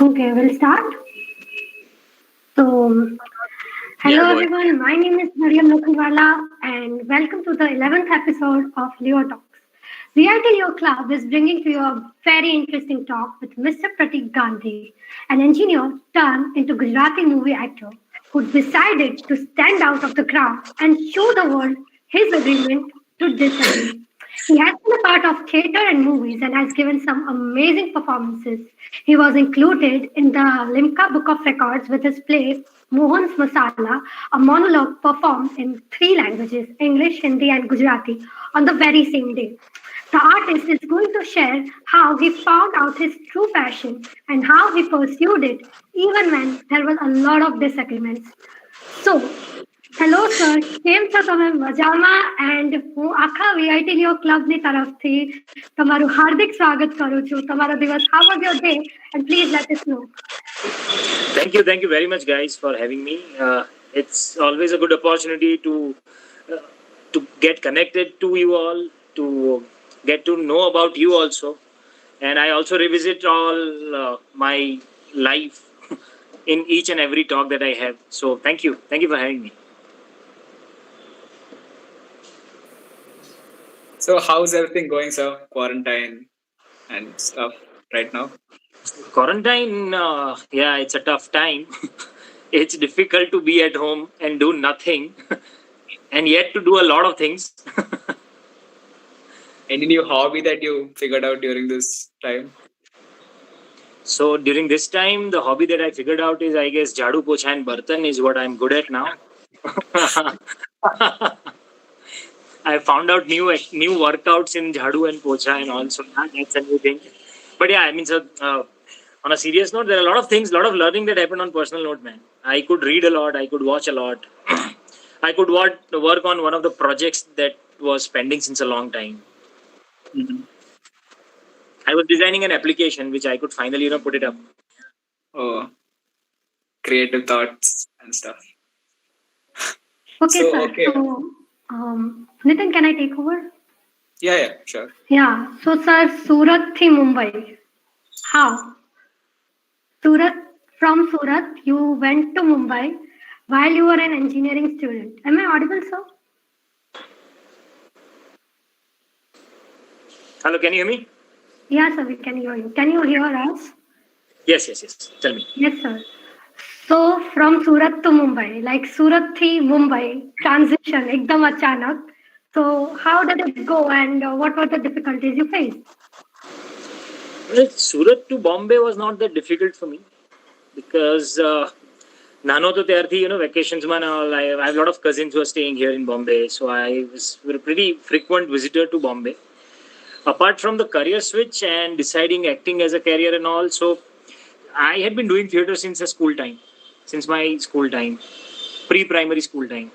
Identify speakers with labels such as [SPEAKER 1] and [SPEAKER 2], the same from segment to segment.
[SPEAKER 1] Okay, we'll start. So, hello
[SPEAKER 2] Yeah, go ahead.
[SPEAKER 1] everyone. My name is Mariam Lokalwala, and welcome to the 11th episode of Leo Talks. VIT Leo Club is bringing to you a very interesting talk with Mr. Pratik Gandhi, an engineer turned into Gujarati movie actor who decided to stand out of the crowd and show the world his agreement to disagree. He has been a part of theatre and movies and has given some amazing performances. He was included in the Limca Book of Records with his play Mohan's Masala, a monologue performed in three languages English, Hindi, and Gujarati on the very same day. The artist is going to share how he found out his true passion and how he pursued it, even when there were a lot of disagreements. So, hello sir કેમ છો તમે મજામાં and હું આખા વીઆઈટી લિયો ક્લબની તરફથી તમારું હાર્દિક સ્વાગત કરું છું તમારો દિવસ how was your day and please let us know
[SPEAKER 2] Thank you very much, guys, for having me. It's always a good opportunity uh, to get connected to you all, to get to know about you also, and I also revisit all my life in each and every talk that I have. So thank you for having me.
[SPEAKER 3] So how's everything going, sir? Quarantine and stuff right now?
[SPEAKER 2] Quarantine, yeah, it's a tough time. It's difficult to be at home and do nothing, and yet to do a lot of things.
[SPEAKER 3] Any new hobby that you figured out during this time?
[SPEAKER 2] So during this time, the hobby that I figured out is, I guess, jhadu, pocha, and bartan is what I'm good at now. I found out new workouts in jhadu and pocha, and also that's a new thing. But yeah, I mean, so on a serious note, there are a lot of things, a lot of learning that happened on personal note, man. I could read a lot, I could watch a lot, I could work on one of the projects that was pending since a long time.
[SPEAKER 3] Mm-hmm.
[SPEAKER 2] I was designing an application which I could finally, put it up.
[SPEAKER 3] Oh, creative thoughts and stuff.
[SPEAKER 1] Okay,
[SPEAKER 3] So,
[SPEAKER 1] sir.
[SPEAKER 3] okay.
[SPEAKER 1] So, Nitin, can I take over?
[SPEAKER 3] Yeah, sure.
[SPEAKER 1] Yeah. So, sir, Surat to Mumbai. How? Surat, from Surat, you went to Mumbai while you were an engineering student. Am I audible, sir?
[SPEAKER 2] Hello, can you hear me?
[SPEAKER 1] Yes, sir, we can hear you. Can you hear us?
[SPEAKER 2] Yes. Tell me.
[SPEAKER 1] Yes, sir. So from Surat to Mumbai, like Surat to Mumbai, transition, ekdam achanak. So how did it go and what were the difficulties you faced?
[SPEAKER 2] Well, Surat to Bombay was not that difficult for me because Nano to ત્યારથી, vacations man, I have a lot of cousins who are staying here in Bombay, so I was a pretty frequent visitor to Bombay. Apart from the career switch and deciding acting as a career and all, so I had been doing theatre since my school time, pre-primary school time.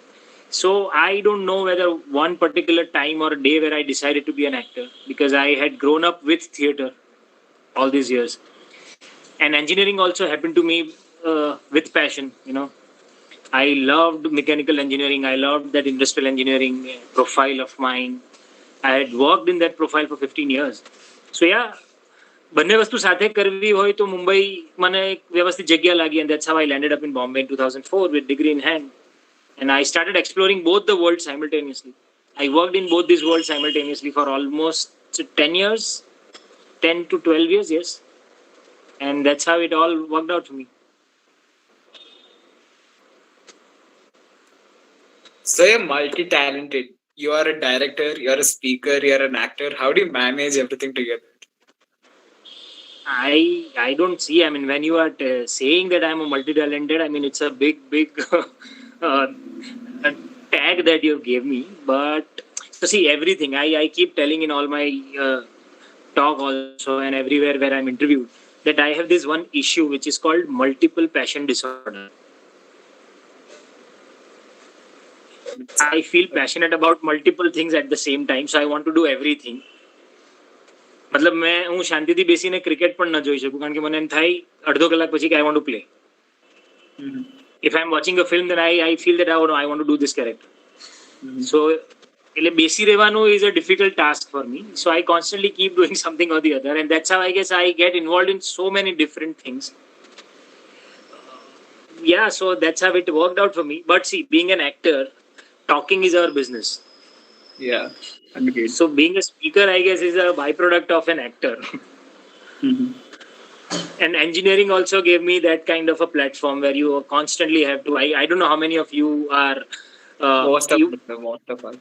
[SPEAKER 2] So I don't know whether one particular time or day where I decided to be an actor, because I had grown up with theatre all these years, and engineering also happened to me with passion. I loved mechanical engineering. I loved that industrial engineering profile of mine. I had worked in that profile for 15 years. So yeah, બંને વસ્તુ સાથે કરવી હોય તો મુંબઈ મને એક વ્યવસ્થિત જગ્યા લાગી, and that's how I landed up in Bombay in 2004 with degree in hand, and I started exploring both the worlds simultaneously. I worked in both these worlds simultaneously for almost 10 years, 10 to 12 years, yes, and that's how it all worked out for me.
[SPEAKER 3] So you're multi-talented. you are a director, you're a speaker, you're an actor. How do you manage everything together?
[SPEAKER 2] I don't see. I mean, when you are saying that I'm a multi-talented, I mean it's a big uh, a tag that you gave me. But so see everything. I keep telling in all my talk also and everywhere where I'm interviewed that I have this one issue which is called multiple passion disorder. I feel passionate about multiple things at the same time, so I want to do everything. મતલબ મેં હું શાંતિથી બેસીને cricket પણ ન જોઈ શકું કારણ કે મને એમ થાય અડધો કલાક પછી કે I want to play. If I'm watching a film, then I feel that I want to do this character. So એટલે બેસી રહેવાનું is a difficult task for me. So I constantly keep doing something or the other, and that's how I guess I get involved in so many different things. Yeah, so that's how it worked out for me. But see, being an actor, talking is our business.
[SPEAKER 3] Yeah, agreed.
[SPEAKER 2] So being a speaker, I guess, is a byproduct of an actor. And engineering also gave me that kind of a platform where you constantly have to. I don't know how many of you are.
[SPEAKER 3] Most of us.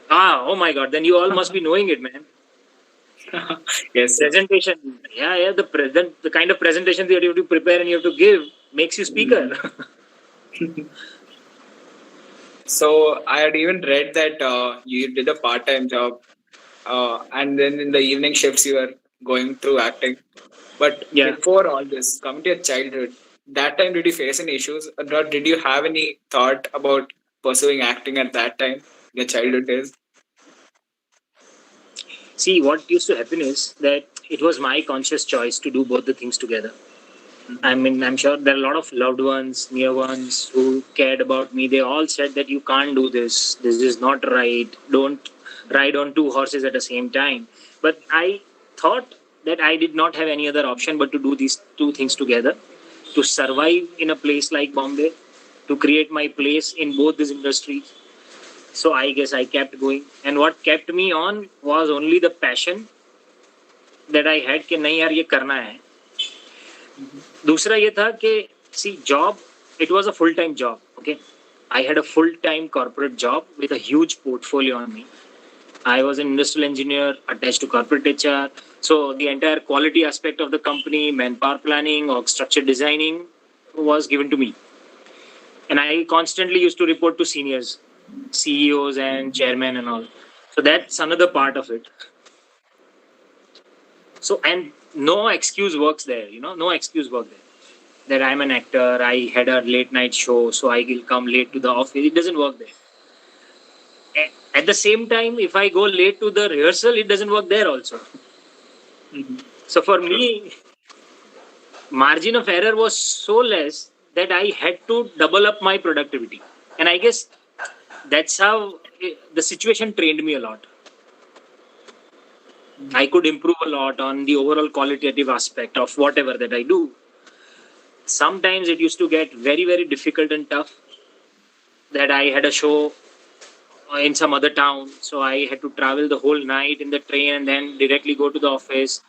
[SPEAKER 2] Oh my God! Then you all must be knowing it, man.
[SPEAKER 3] Yes, sir.
[SPEAKER 2] Presentation. Yeah. The kind of presentation that you have to prepare and you have to give makes you speaker.
[SPEAKER 3] So I had even read that you did a part-time job, and then in the evening shifts you were going through acting. But
[SPEAKER 2] Yeah.
[SPEAKER 3] before all this, coming to your childhood, that time did you face any issues, or did you have any thought about pursuing acting at that time, your childhood days?
[SPEAKER 2] See, what used to happen is that it was my conscious choice to do both the things together. I mean, I'm sure there are a lot of loved ones, near ones who cared about me. They all said that you can't do this. This is not right. Don't ride on two horses at the same time. But I thought that I did not have any other option but to do these two things together, to survive in a place like Bombay, to create my place in both these industries. So I guess I kept going. And what kept me on was only the passion that I had कि नहीं यार ये करना है. दूसरा ये था कि see job, it was a full-time job. Okay, I had a full-time corporate job with a huge portfolio on me. I was an industrial engineer attached to corporate HR. So the entire quality aspect of the company, manpower planning, org structure designing was given to me. And I constantly used to report to seniors, CEOs and chairmen and all. So that's another part of it. So, and no excuse works there, no excuse works there. That I'm an actor, I had a late night show, so I will come late to the office. It doesn't work there. At the same time, if I go late to the rehearsal, it doesn't work there also. So for me, margin of error was so less that I had to double up my productivity. And I guess that's how the situation trained me a lot. I could improve a lot on the overall qualitative aspect of whatever that I do. Sometimes it used to get very, very difficult and tough that I had a show in some other town. So I had to travel the whole night in the train and then directly go to the office,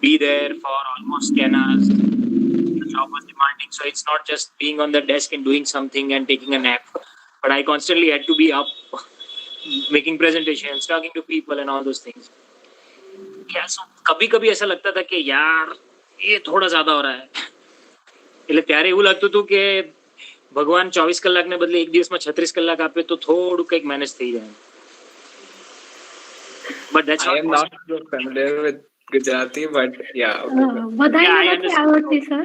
[SPEAKER 2] be there for almost 10 hours. The job was demanding. So it's not just being on the desk and doing something and taking a nap. But I constantly had to be up, making presentations, talking to people and all those things. Yeah, so कभी-कभी ऐसा लगता था कि यार ये थोड़ा ज्यादा हो रहा है. એટલે ત્યારે એવું લાગતું હતું કે ભગવાન 24 કલાકને બદલે એક દિવસમાં 36 કલાક આપે તો થોડું કંઈક મેનેજ થઈ જાય. But that's
[SPEAKER 3] I am not so familiar with Gujarati, but yeah. Okay.
[SPEAKER 1] બધાય નથી આવડતી sir.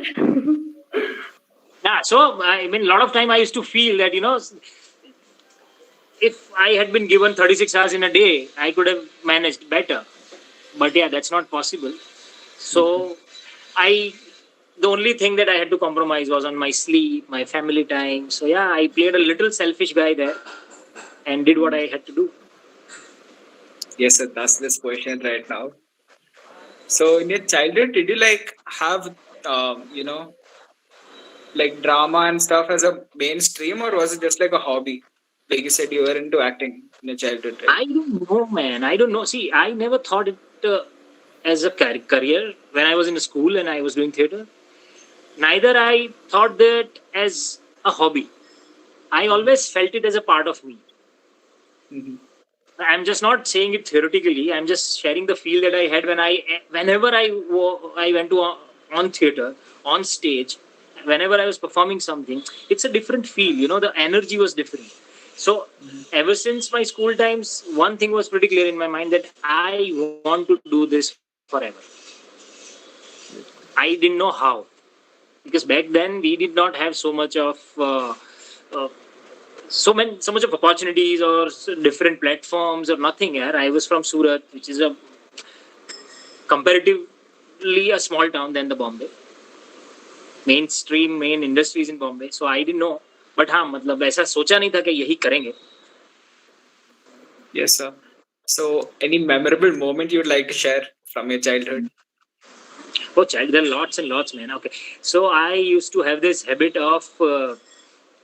[SPEAKER 2] Yeah, so I mean, a lot of time I used to feel that, if I had been given 36 hours in a day, I could have managed better. But yeah, that's not possible. So the only thing that I had to compromise was on my sleep, my family time. So yeah, I played a little selfish guy there and did what I had to do.
[SPEAKER 3] Yes, sir, that's this question right now. So in your childhood, did you have, like drama and stuff as a mainstream, or was it just like a hobby? Like you said, you were into acting in your childhood, right?
[SPEAKER 2] I don't know, man. I don't know. See, I never thought it as a career when I was in school and I was doing theater. Neither I thought that as a hobby. I always felt it as a part of me. I'm just not saying it theoretically. I'm just sharing the feel that I had whenever I went to on theater, on stage, whenever I was performing something. It's a different feel. The energy was different. So, ever since my school times, one thing was pretty clear in my mind that I want to do this forever. I didn't know how, because back then we did not have so much of uh, so much of opportunities or different platforms or nothing here. I was from Surat, which is a comparatively a small town than the Bombay. Main industries in Bombay. So I didn't know. But हाँ मतलब ऐसा सोचा नहीं था कि यही करेंगे.
[SPEAKER 3] Yes, sir. So, any memorable moment you'd like to share from your childhood?
[SPEAKER 2] Oh, child, there are lots and lots, man. Okay. So I used to have this habit of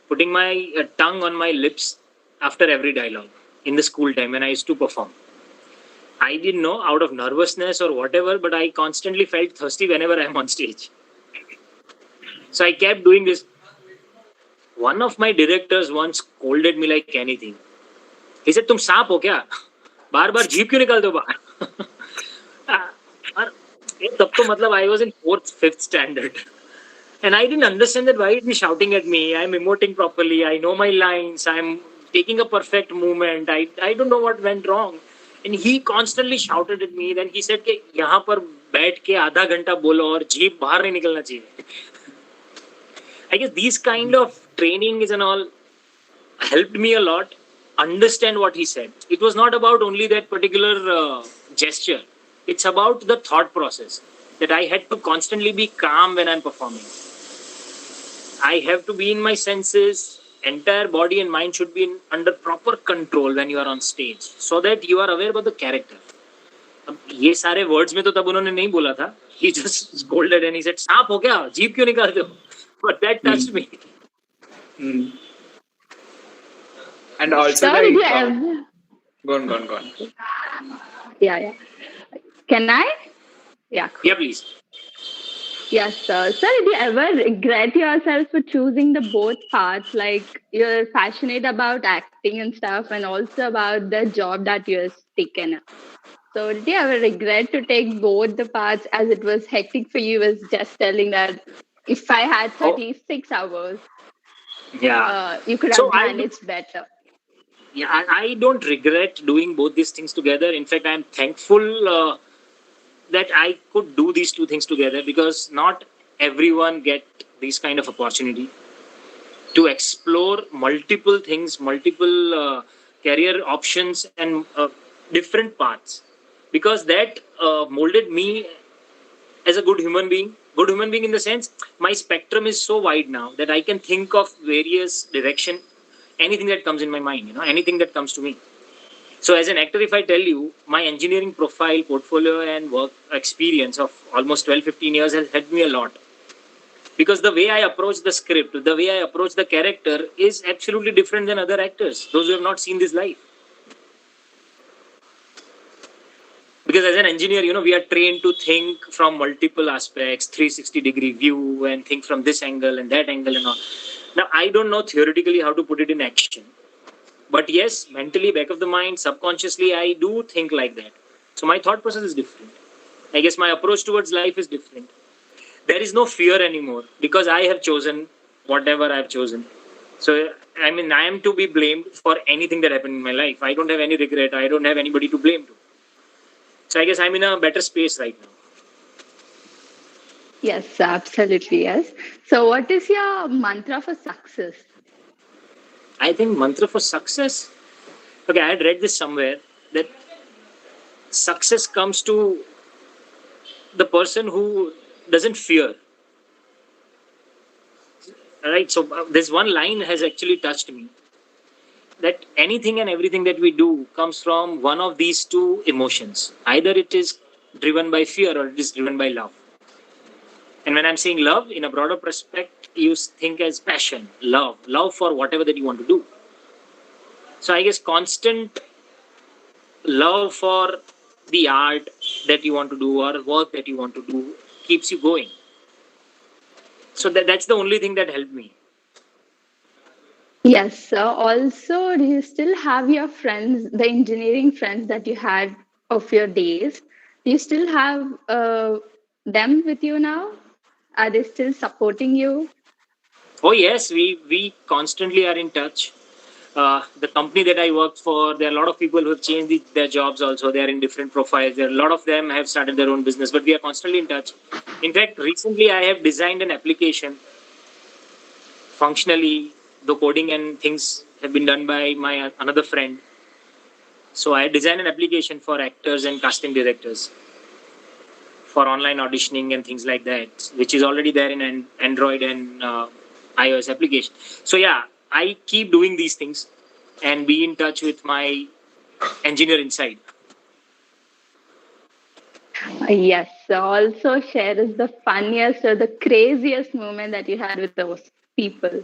[SPEAKER 2] putting my tongue on my lips after every dialogue in the school time when I used to perform. I didn't know out of nervousness or whatever, but I constantly felt thirsty whenever I'm on stage. So I kept doing this. One of my directors once scolded me like anything. He said, "तुम सांप हो क्या? बार बार जीभ क्यों निकालते हो बाहर?" और तब तो मतलब I was in fourth, fifth standard. And I didn't understand that why is he shouting at me? I'm emoting properly. I know my lines. I'm taking a perfect movement. I don't know what went wrong. And he constantly shouted at me. Then he said कि यहाँ पर बैठ के आधा घंटा बोलो और जीभ बाहर नहीं निकलना चाहिए. I guess these kind of trainings and all helped me a lot understand what he said. It was not about only that particular gesture. It's about the thought process that I had to constantly be calm when I'm performing. I have to be in my senses. Entire body and mind should be under proper control when you are on stage, so that you are aware about the character. अब ये सारे words में तो तब उन्होंने नहीं बोला था. He just scolded and he said, "सांप हो क्या? जीभ क्यों निकालते हो?" But that touched me.
[SPEAKER 3] Mm. And also,
[SPEAKER 4] Sir, did
[SPEAKER 3] like,
[SPEAKER 4] you ever?
[SPEAKER 3] go on.
[SPEAKER 4] Yeah. Can I? Yeah, cool.
[SPEAKER 2] Yeah, please.
[SPEAKER 4] Yes, sir. Sir, did you ever regret yourself for choosing the both paths? Like you're passionate about acting and stuff, and also about the job that you're taken. So, did you ever regret to take both the paths as it was hectic for you? Was just telling that if I had
[SPEAKER 2] Oh,
[SPEAKER 4] 36 hours,
[SPEAKER 2] yeah.
[SPEAKER 4] you could
[SPEAKER 2] So
[SPEAKER 4] have managed better.
[SPEAKER 2] I don't regret doing both these things together. In fact, I'm thankful that I could do these two things together, because not everyone get this kind of opportunity to explore multiple things, multiple career options, and different paths. Because that molded me as a good human being. Good human being in the sense my spectrum is so wide now that I can think of various direction, anything that comes in my mind, anything that comes to me. So as an actor, if I tell you, my engineering profile, portfolio and work experience of almost 12, 15 years has helped me a lot. Because the way I approach the script, the way I approach the character is absolutely different than other actors, those who have not seen this life. Because as an engineer, we are trained to think from multiple aspects, 360-degree view, and think from this angle and that angle and all. Now, I don't know theoretically how to put it in action. But yes, mentally, back of the mind, subconsciously, I do think like that. So my thought process is different. I guess my approach towards life is different. There is no fear anymore because I have chosen whatever I've chosen. So, I mean, I am to be blamed for anything that happened in my life. I don't have any regret. I don't have anybody to blame to. So I guess I'm in a better space right now.
[SPEAKER 4] Yes, absolutely. Yes. So, what is your mantra for success?
[SPEAKER 2] I think mantra for success. Okay, I had read this somewhere that success comes to the person who doesn't fear. Right. So this one line has actually touched me. That anything and everything that we do comes from one of these two emotions. Either it is driven by fear or it is driven by love. And when I'm saying love, in a broader perspective, you think as passion, love for whatever that you want to do. So I guess constant love for the art that you want to do or work that you want to do keeps you going. So that's the only thing that helped me.
[SPEAKER 4] Yes, sir. Also, do you still have your friends, the engineering friends that you had of your days? Do you still have them with you now? Are they still supporting you?
[SPEAKER 2] Oh yes, we constantly are in touch. The company that I worked for, there are a lot of people who have changed their jobs also. They are in different profiles. There are a lot of them have started their own business, but we are constantly in touch. In fact, recently I have designed an application. Functionally, the coding and things have been done by my another friend. So I designed an application for actors and casting directors for online auditioning and things like that, which is already there in an Android and iOS application. So yeah, I keep doing these things and be in touch with my engineer inside.
[SPEAKER 4] Yes. So also, share is the funniest or the craziest moment that you had with those people.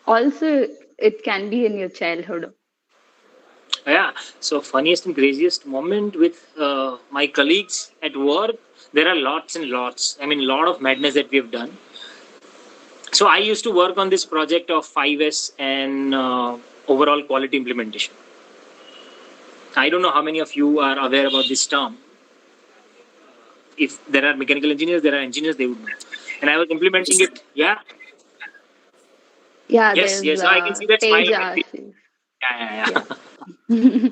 [SPEAKER 4] Also, it can be in your childhood.
[SPEAKER 2] Yeah. So funniest and craziest moment with my colleagues at work. There are lots and lots. I mean, a lot of madness that we have done. So I used to work on this project of 5S and overall quality implementation. I don't know how many of you are aware about this term. If there are mechanical engineers, there are engineers, they would know. And I was implementing it. Yeah.
[SPEAKER 4] Yeah,
[SPEAKER 2] Yes.
[SPEAKER 4] there's
[SPEAKER 2] Yes. So I can see that smile on your
[SPEAKER 4] Teja.
[SPEAKER 2] face. Yeah.
[SPEAKER 4] Yeah.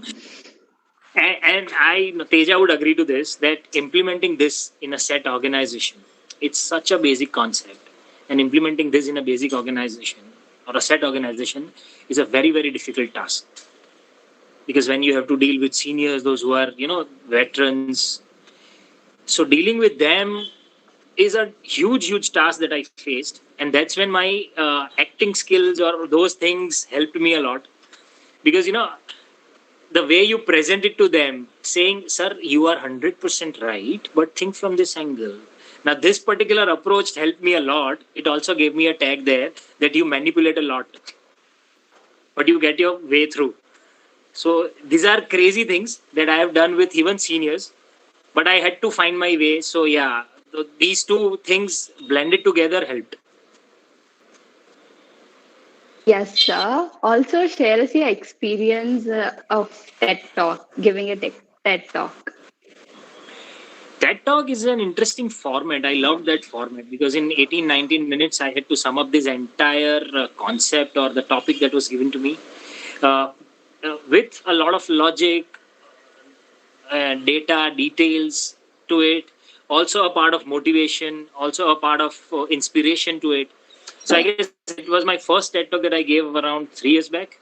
[SPEAKER 2] Yeah. And I, Teja would agree to this that implementing this in a set organization, it's such a basic concept. And implementing this in a basic organization or a set organization is a very, very difficult task. Because when you have to deal with seniors, those who are, veterans, so dealing with them is a huge, huge task that I faced. And that's when my acting skills or those things helped me a lot. Because, the way you present it to them, saying, sir, you are 100% right, but think from this angle. Now, this particular approach helped me a lot. It also gave me a tag there that you manipulate a lot, but you get your way through. So, these are crazy things that I have done with even seniors, but I had to find my way. So, yeah, these two things blended together helped.
[SPEAKER 4] Yes, sir. Also, share us your experience of TED Talk, giving a TED Talk.
[SPEAKER 2] TED Talk is an interesting format. I loved that format because in 18, 19 minutes, I had to sum up this entire concept or the topic that was given to me uh, with a lot of logic, data, details to it. Also, a part of motivation, also a part of inspiration to it. So, I guess it was my first TED Talk that I gave around 3 years back.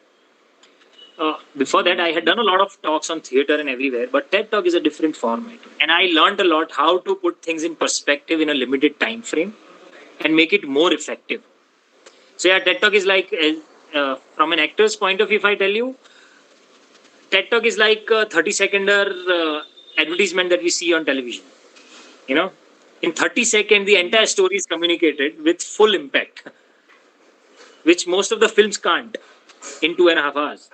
[SPEAKER 2] Before that, I had done a lot of talks on theater and everywhere, but TED Talk is a different format. And I learned a lot how to put things in perspective in a limited time frame and make it more effective. So, yeah, TED Talk is like, from an actor's point of view, if I tell you, TED Talk is like a 30-seconder advertisement that we see on television. You know, in 30 seconds, the entire story is communicated with full impact, which most of the films can't in 2.5 hours.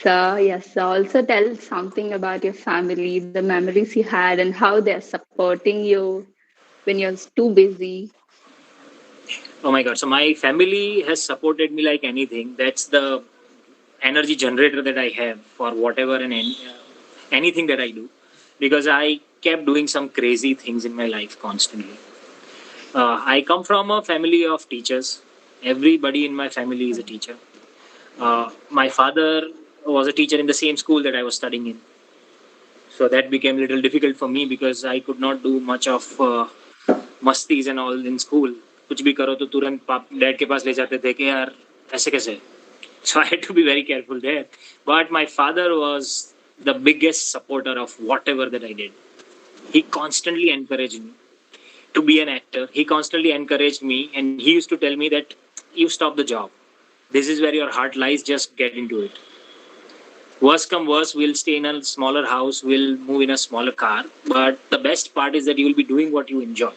[SPEAKER 4] So, yes, sir. Also, tell something about your family, the memories you had, and how they're supporting you when you're too busy.
[SPEAKER 2] Oh my God. So, my family has supported me like anything. That's the energy generator that I have for whatever and anything that I do, because I kept doing some crazy things in my life constantly. I come from a family of teachers. Everybody in my family is a teacher. My father was a teacher in the same school that I was studying in. So that became a little difficult for me because I could not do much of मस्तीज and all in school. कुछ भी करो तो तुरंत पाप dad के पास ले जाते थे कि यार ऐसे कैसे. So I had to be very careful there. But my father was the biggest supporter of whatever that I did. He constantly encouraged me to be an actor. He constantly encouraged me, and he used to tell me that you stop the job. This is where your heart lies. Just get into it. Worst come worst, we'll stay in a smaller house. We'll move in a smaller car. But the best part is that you will be doing what you enjoy.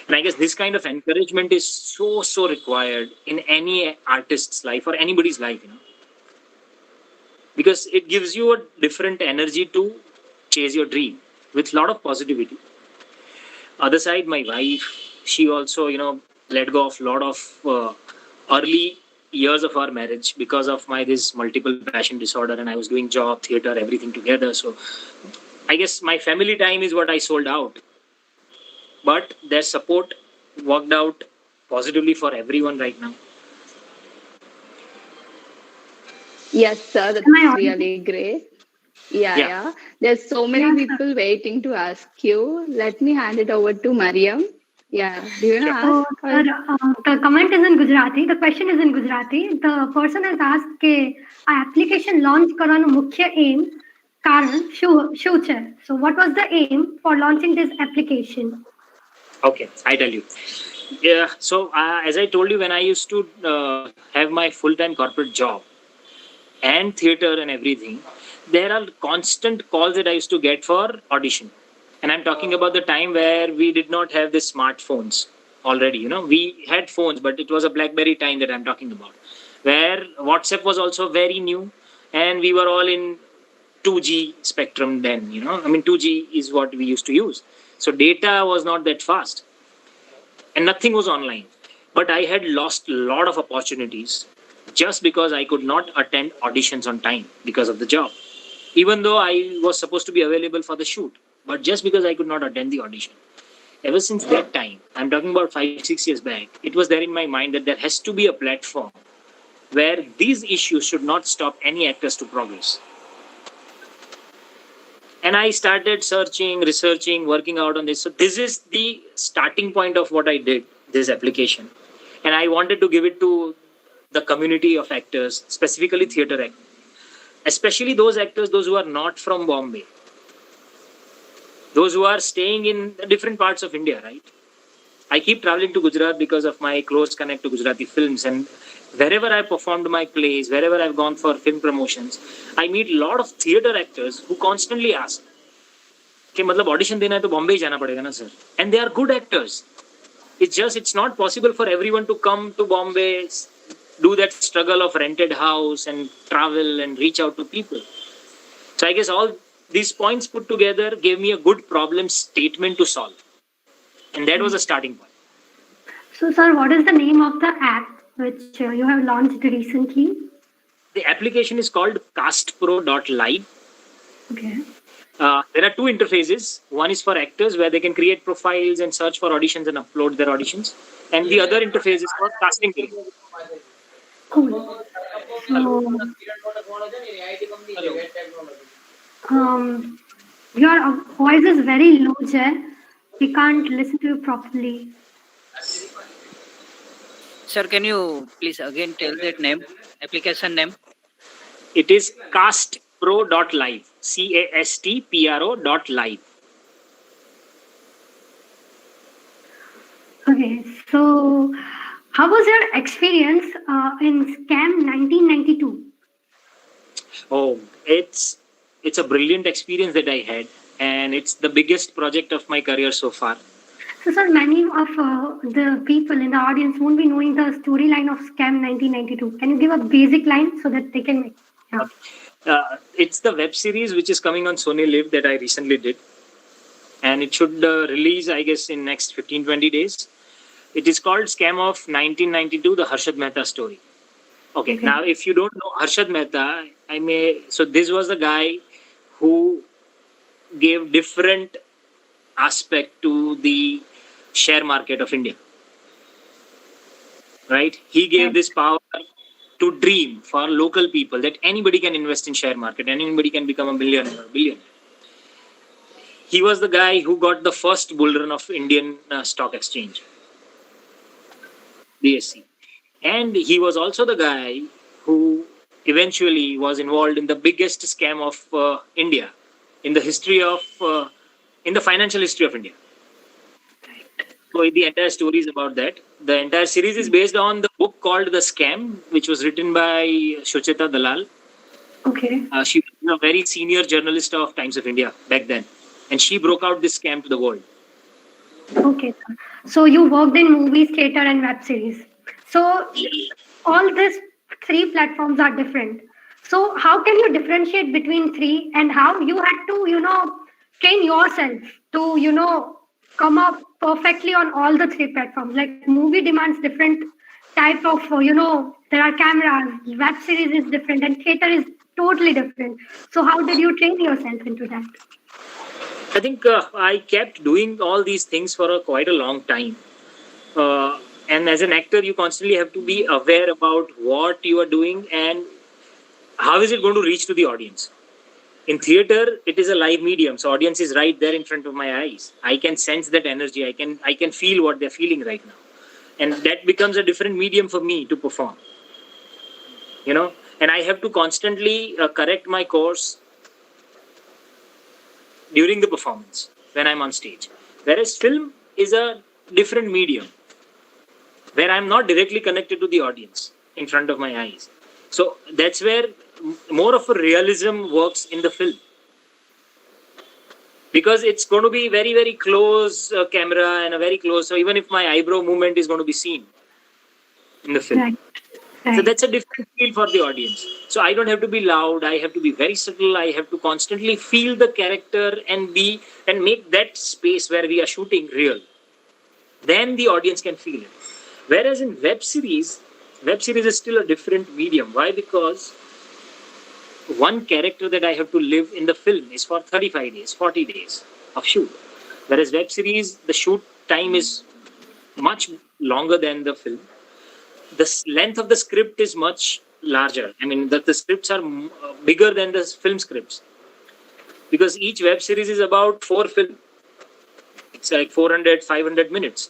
[SPEAKER 2] And I guess this kind of encouragement is so, so required in any artist's life or anybody's life, because it gives you a different energy to chase your dream with a lot of positivity. Other side, my wife, she also, let go of a lot of early years of our marriage because of my this multiple passion disorder, and I was doing job, theater, everything together. So I guess my family time is what I sold out. But their support worked out positively for everyone right now.
[SPEAKER 4] Yes, sir.
[SPEAKER 1] Am I
[SPEAKER 4] That's
[SPEAKER 1] audible?
[SPEAKER 4] really great. Yeah,
[SPEAKER 2] Yeah.
[SPEAKER 4] yeah. There's so many
[SPEAKER 1] Yes, sir.
[SPEAKER 4] people waiting to ask you. Let me hand it over to Mariam. Yeah. Do you want
[SPEAKER 2] Sure.
[SPEAKER 4] to
[SPEAKER 1] So,
[SPEAKER 4] ask?
[SPEAKER 1] sir,
[SPEAKER 4] Or...
[SPEAKER 1] the comment is in Gujarati. The question is in Gujarati. The person has asked કે આ application launch કરવાનું મુખ્ય aim કારણ શું છે? So, what was the aim for launching this application?
[SPEAKER 2] Okay, I tell you. Yeah. So as I told you, when I used to have my full-time corporate job and theater and everything, there are constant calls that I used to get for audition. And I'm talking about the time where we did not have the smartphones already. We had phones, but it was a BlackBerry time that I'm talking about, where WhatsApp was also very new, and we were all in 2G spectrum then. 2G is what we used to use. So data was not that fast, and nothing was online. But I had lost a lot of opportunities just because I could not attend auditions on time because of the job, even though I was supposed to be available for the shoot. But just because I could not attend the audition. Ever since that time, I'm talking about 5, 6 years back, it was there in my mind that there has to be a platform where these issues should not stop any actors to progress. And I started searching, researching, working out on this. So this is the starting point of what I did, this application. And I wanted to give it to the community of actors, specifically theater actors, especially those actors, those who are not from Bombay, those who are staying in different parts of India, right? I keep traveling to Gujarat because of my close connect to Gujarati films, and wherever I performed my plays, wherever I've gone for film promotions, I meet a lot of theater actors who constantly ask कि मतलब audition देना है तो बॉम्बे ही जाना पड़ेगा ना sir, and they are good actors. It's not possible for everyone to come to Bombay, do that struggle of rented house and travel and reach out to people. So I guess all these points put together gave me a good problem statement to solve, and that was a starting point.
[SPEAKER 1] So, sir, what is the name of the app which you have launched recently?
[SPEAKER 2] The application is called castpro.live.
[SPEAKER 1] Okay.
[SPEAKER 2] There are two interfaces. One is for actors where they can create profiles and search for auditions and upload their auditions. And the other interface is for casting directors.
[SPEAKER 1] Cool. So, your voice is very low, Jay. We can't listen to you properly.
[SPEAKER 5] Sir, can you please again tell that name, application name?
[SPEAKER 2] It is castpro.live. CASTPRO.live.
[SPEAKER 1] Okay, so how was your experience in Scam 1992?
[SPEAKER 2] Oh, it's a brilliant experience that I had, and it's the biggest project of my career so far.
[SPEAKER 1] So, sir, many of the people in the audience won't be knowing the storyline of Scam 1992. Can you give a basic line so that they can? Yeah.
[SPEAKER 2] It's the web series which is coming on Sony Live that I recently did, and it should release, I guess, in next 15-20 days. It is called Scam of 1992, the Harshad Mehta story. Okay. Now if you don't know Harshad Mehta, so this was the guy who gave different aspect to the share market of India. Right? He gave this power to dream for local people that anybody can invest in share market, anybody can become a millionaire or billionaire. He was the guy who got the first bull run of Indian stock exchange, BSC. And he was also the guy who eventually was involved in the biggest scam of India in the history of, in the financial history of India. So the entire story is about that. The entire series is based on the book called The Scam, which was written by Sucheta Dalal.
[SPEAKER 1] Okay.
[SPEAKER 2] She was a very senior journalist of Times of India back then, and she broke out this scam to the world.
[SPEAKER 1] Okay, sir. So you worked in movies, theater, and web series. So all these three platforms are different. So how can you differentiate between three, and how you had to, train yourself to, come up perfectly on all the three platforms? Like movie demands different type of, there are cameras, web series is different, and theater is totally different. So how did you train yourself into that?
[SPEAKER 2] I think I kept doing all these things for quite a long time. And as an actor, you constantly have to be aware about what you are doing and how is it going to reach to the audience. In theater, it is a live medium, so audience is right there in front of my eyes. I can sense that energy. I can feel what they're feeling right now, and that becomes a different medium for me to perform. And I have to constantly correct my course during the performance when I'm on stage. Whereas film is a different medium where I'm not directly connected to the audience in front of my eyes. So that's where more of a realism works in the film, because it's going to be very, very close camera and a very close. So even if my eyebrow movement is going to be seen in the film.
[SPEAKER 1] Right.
[SPEAKER 2] So that's a different feel for the audience. So I don't have to be loud. I have to be very subtle. I have to constantly feel the character and make that space where we are shooting real. Then the audience can feel it. Whereas in web series is still a different medium. Why? Because one character that I have to live in the film is for 35 days, 40 days of shoot. Whereas web series, the shoot time is much longer than the film. The length of the script is much larger. I mean, the scripts are bigger than the film scripts, because each web series is about 4 films. It's like 400, 500 minutes.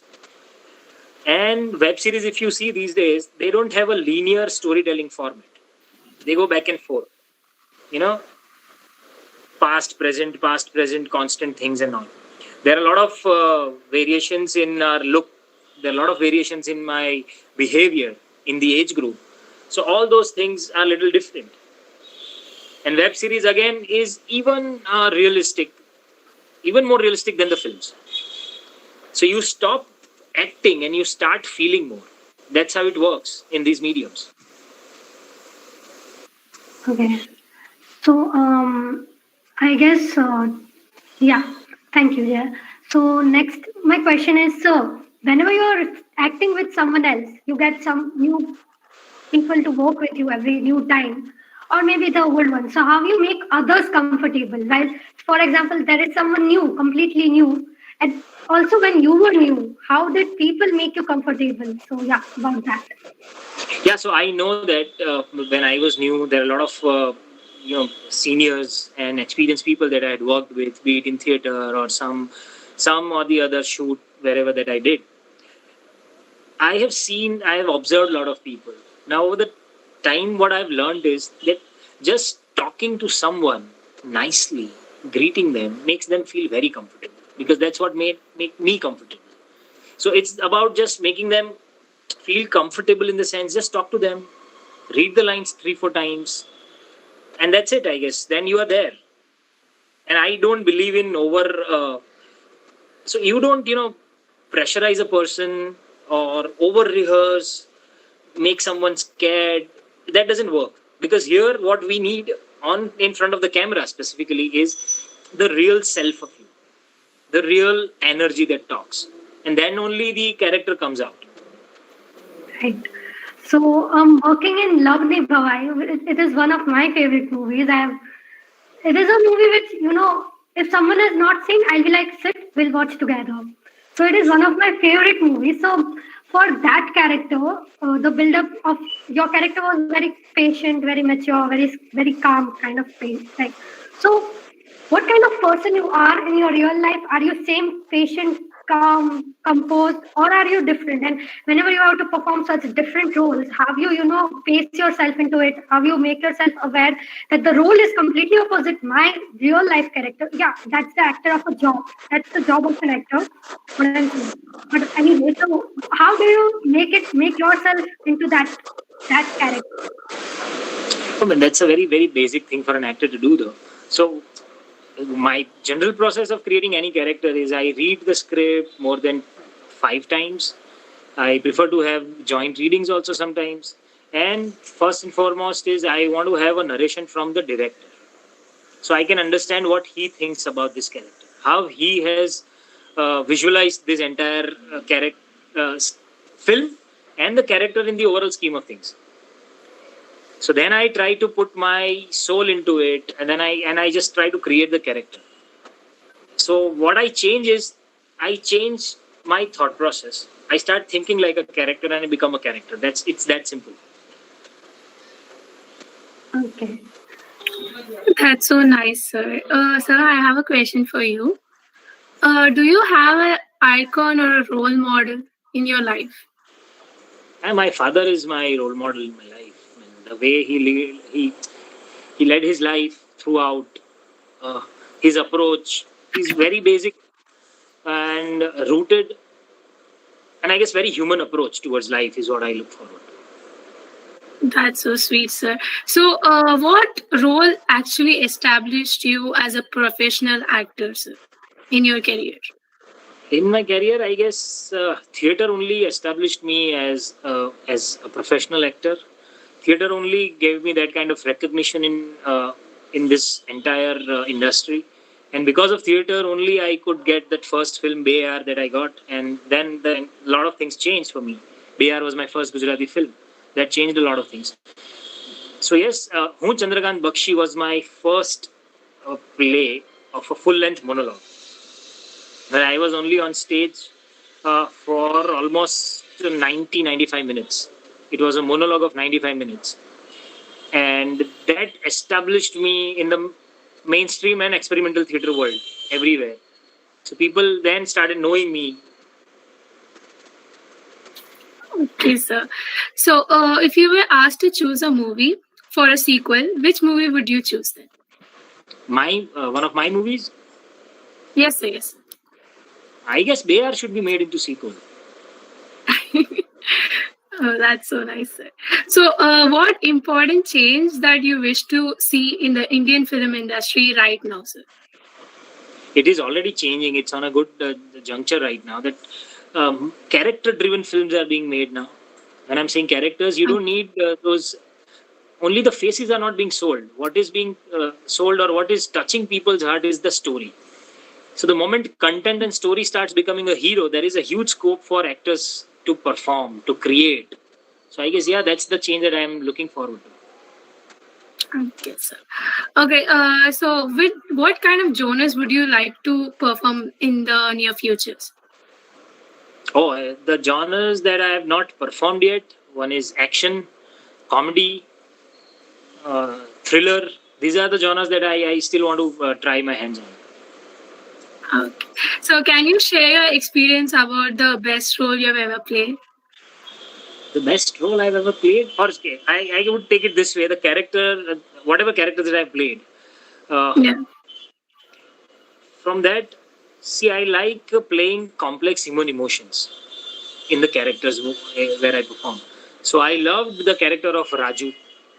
[SPEAKER 2] And web series, if you see these days, they don't have a linear storytelling format. They go back and forth. Past, present, constant things and all. There are a lot of variations in our look. There are a lot of variations in my behavior in the age group. So all those things are a little different. And web series again is even realistic, even more realistic than the films. So you stop acting and you start feeling more. That's how it works in these mediums.
[SPEAKER 1] Okay. So I guess yeah. Thank you. Yeah. So next, my question is: so whenever you're acting with someone else, you get some new people to work with you every new time, or maybe the old one. So how you make others comfortable? While, for example, there is someone new, completely new, and also when you were new, how did people make you comfortable? So yeah, about that.
[SPEAKER 2] Yeah, so I know that when I was new, there are a lot of seniors and experienced people that I had worked with, be it in theater or some or the other shoot wherever that I did. I have observed a lot of people. Now, over the time, what I've learned is that just talking to someone nicely, greeting them, makes them feel very comfortable, because that's what make me comfortable. So it's about just making them feel comfortable, in the sense, just talk to them, read the lines 3-4 times, and that's it, I guess. Then you are there. And I don't believe in so you don't pressurize a person or over rehearse, make someone scared. That doesn't work, because here what we need on in front of the camera specifically is the real self of you, the real energy that talks, and then only the character comes out.
[SPEAKER 1] Right. So, working in Love Nibhavai, it is one of my favorite movies. It is a movie which, if someone has not seen, I'll be like, sit, we'll watch together. So it is one of my favorite movies. So for that character, the build-up of your character was very patient, very mature, very calm kind of pace. Like, so what kind of person you are in your real life? Are you same patient, calm, composed, or are you different? And whenever you have to perform such different roles, have you pace yourself into it? Have you make yourself aware that the role is completely opposite my real life character? Yeah, that's the actor of a job. That's the job of an actor. What I'm saying. But anyway, so how do you make yourself into that character?
[SPEAKER 2] I mean, that's a very, very basic thing for an actor to do, though. So my general process of creating any character is I read the script more than 5 times. I prefer to have joint readings also sometimes. And first and foremost is I want to have a narration from the director, so I can understand what he thinks about this character, how he has visualized this entire character film, and the character in the overall scheme of things. So then I try to put my soul into it, and then I just try to create the character. So what I change is I change my thought process. I start thinking like a character and I become a character. It's that simple.
[SPEAKER 1] Okay.
[SPEAKER 6] That's so nice, sir. Sir, I have a question for you. Do you have an icon or a role model in your life?
[SPEAKER 2] And my father is my role model in my life. I mean, the way he led his life throughout, his approach is very basic and rooted, and I guess very human approach towards life is what I look forward to.
[SPEAKER 6] That's so sweet, sir. So, what role actually established you as a professional actor, sir, in your career?
[SPEAKER 2] In my career, I guess theater only established me as a professional actor. Theater only gave me that kind of recognition in this entire industry, and because of theater only, I could get that first film Bayar that I got, and then a lot of things changed for me. Bayar was my first Gujarati film. That changed a lot of things. So yes, Hun Chandrakant Bakshi was my first play of a full-length monologue, where I was only on stage for almost 95 minutes. It was a monologue of 95 minutes. And that established me in the mainstream and experimental theatre world everywhere. So people then started knowing me.
[SPEAKER 6] Okay, sir. So, if you were asked to choose a movie for a sequel, which movie would you choose then?
[SPEAKER 2] One of my movies,
[SPEAKER 6] Yes, sir, yes.
[SPEAKER 2] I guess Bayar should be made into sequel.
[SPEAKER 6] Oh, that's so nice, sir. So, what important change that you wish to see in the Indian film industry right now, sir?
[SPEAKER 2] It is already changing. It's on a good juncture right now that character-driven films are being made now. When I'm saying characters, you don't need those. Only the faces are not being sold. What is being sold or what is touching people's heart is the story. So the moment content and story starts becoming a hero, there is a huge scope for actors to perform, to create. So I guess, yeah, that's the change that I'm looking forward to.
[SPEAKER 6] Okay, sir. Okay, so with what kind of genres would you like to perform in the near futures?
[SPEAKER 2] Oh, the genres that I have not performed yet, one is action, comedy, thriller. These are the genres that I still want to try my hands on.
[SPEAKER 6] Okay. So, can you share your experience about the best role you have ever played?
[SPEAKER 2] The best role I've ever played, or okay, I would take it this way: the character, whatever character that I've played.
[SPEAKER 6] Yeah.
[SPEAKER 2] From that, see, I like playing complex human emotions in the characters where I perform. So I loved the character of Raju,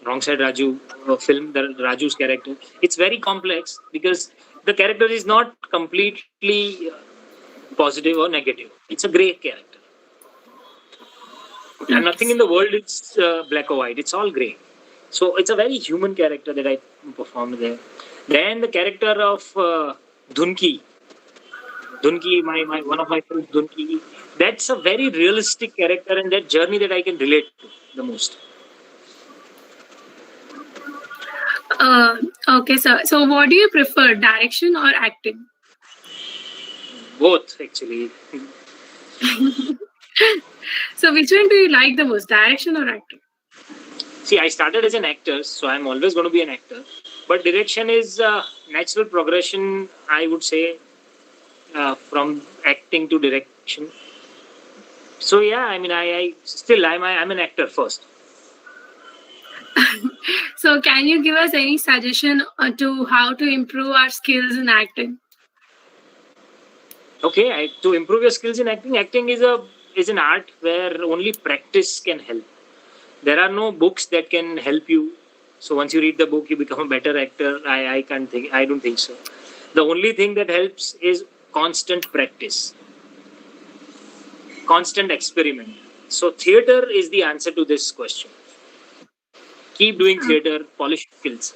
[SPEAKER 2] Wrong Side Raju film, the Raju's character. It's very complex because the character is not completely positive or negative. It's a grey character. And nothing in the world is black or white. It's all grey. So it's a very human character that I performed there. Then the character of Dhunki, my one of my friends, Dhunki. That's a very realistic character and that journey that I can relate to the most.
[SPEAKER 6] Okay, sir. So, what do you prefer, direction or acting?
[SPEAKER 2] Both, actually.
[SPEAKER 6] So, which one do you like the most, direction or acting?
[SPEAKER 2] See, I started as an actor, so I'm always going to be an actor. But direction is natural progression, I would say, from acting to direction. So yeah, I mean, I'm an actor first.
[SPEAKER 6] So, can you give us any suggestion to how to improve our skills in acting?
[SPEAKER 2] Okay, to improve your skills in acting, acting is an art where only practice can help. There are no books that can help you. So once you read the book, you become a better actor. I don't think so. The only thing that helps is constant practice, constant experiment. So theater is the answer to this question. Keep doing theater, polish skills.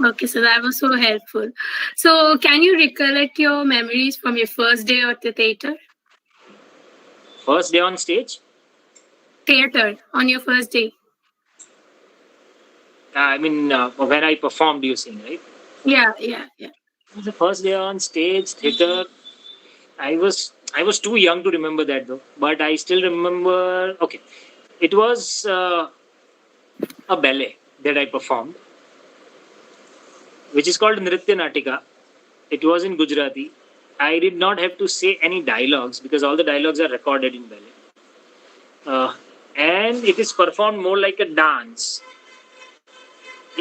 [SPEAKER 6] Okay, so that was so helpful. So, can you recollect your memories from your first day at the theater?
[SPEAKER 2] First day on stage,
[SPEAKER 6] theater on your first day?
[SPEAKER 2] I mean, when I performed, you sing, right?
[SPEAKER 6] Yeah.
[SPEAKER 2] It was the first day on stage, theater. I was too young to remember that though, but I still remember. Okay, it was a ballet that I performed, which is called Nritya Natika. It was in Gujarati. I did not have to say any dialogues because all the dialogues are recorded in ballet. And it is performed more like a dance.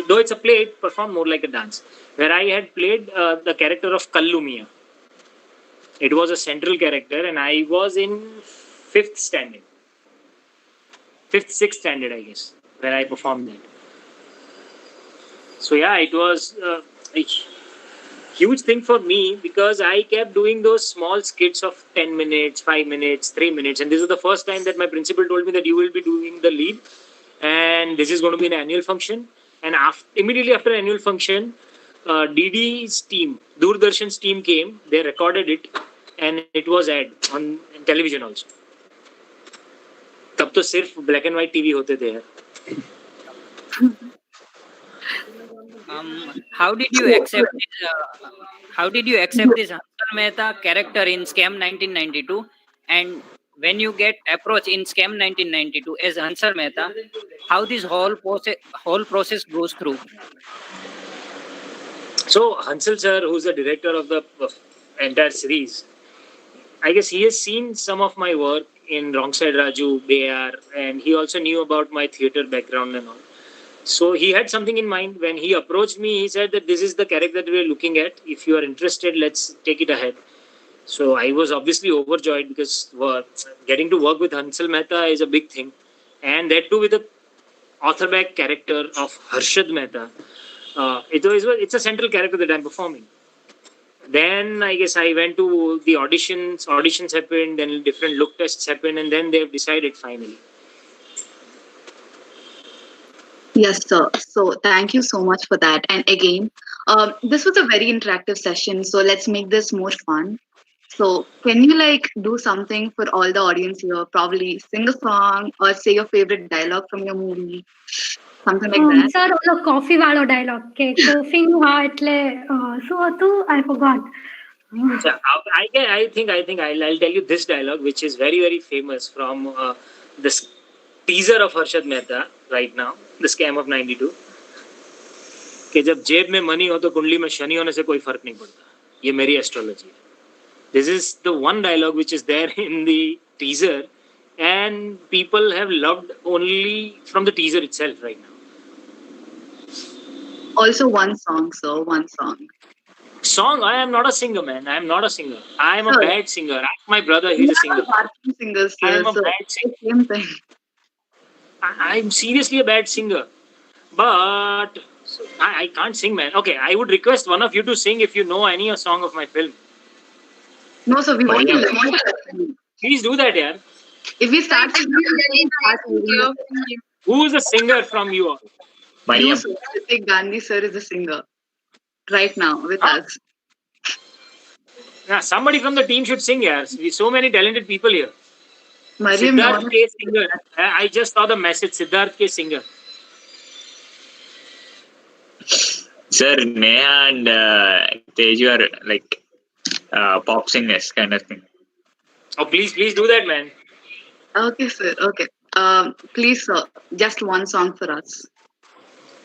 [SPEAKER 2] Though it's a play, it performed more like a dance. Where I had played the character of Kallumia. It was a central character, and I was in fifth standard, sixth standard, I guess, where I performed that. So yeah, it was a huge thing for me because I kept doing those small skits of 10 minutes, 5 minutes, 3 minutes. And this is the first time that my principal told me that you will be doing the lead and this is going to be an annual function. And immediately after annual function, DD's team, Doordarshan's team came, they recorded it and it was aired on television also. तब तो सिर्फ black and white TV होते थे यार.
[SPEAKER 5] How did you accept this? How did you accept this Hansal Mehta character in Scam 1992? And when you get approached in Scam 1992 as Hansal Mehta, how this whole process goes through?
[SPEAKER 2] So Hansal sir, who's the director of the entire series, I guess he has seen some of my work in Wrong Side Raju, Bayar, and he also knew about my theater background and all. So he had something in mind. When he approached me, he said that this is the character that we're looking at. If you are interested, let's take it ahead. So I was obviously overjoyed because getting to work with Hansal Mehta is a big thing. And that too with the author-back character of Harshad Mehta. It's a central character that I'm performing. Then I guess I went to the auditions. Auditions happened, then different look tests happened, and then they've decided finally.
[SPEAKER 7] Yes, sir. So thank you so much for that. And again, this was a very interactive session. So let's make this more fun. So can you do something for all the audience here? Probably sing a song or say your favorite dialogue from your movie, something like that.
[SPEAKER 1] Sir, ઓલો coffee વાળો dialogue કે coffee નું હા એટલે શું હતું? I forgot.
[SPEAKER 2] So I think I'll tell you this dialogue, which is very very famous from this teaser of Harshad Mehta right now, the scam of 92. कि जब जेब में मनी हो तो कुंडली में शनि होने से कोई फर्क नहीं पड़ता. ये मेरी एस्ट्रोलॉजी है. This is the one dialogue which is there in the teaser, and people have loved only from the teaser itself right now.
[SPEAKER 7] Also one song, sir. One song.
[SPEAKER 2] Song? I am not a singer, man. I am not a singer. I am a bad singer. Ask my brother, he's a singer.
[SPEAKER 7] Singer, sir.
[SPEAKER 2] I am a bad singer.
[SPEAKER 7] Same thing.
[SPEAKER 2] I'm seriously a bad singer. But I can't sing, man. Okay, I would request one of you to sing if you know any song of my film.
[SPEAKER 7] No, sir. We want to listen.
[SPEAKER 2] Please do that, yaar.
[SPEAKER 7] If we start singing,
[SPEAKER 2] Who is the singer from you all?
[SPEAKER 7] you, sir. Pratik Gandhi, sir, is the singer right now with us.
[SPEAKER 2] Yeah, somebody from the team should sing, yaar. So many talented people here.
[SPEAKER 7] Mariam,
[SPEAKER 2] Siddharth K. Singer. I just saw the message. Siddharth K. Singer.
[SPEAKER 8] Sir, Neha and Teju are pop singers kind of thing.
[SPEAKER 2] Oh, please do that, man.
[SPEAKER 7] Okay, sir. Okay. Please, sir, just one song for us.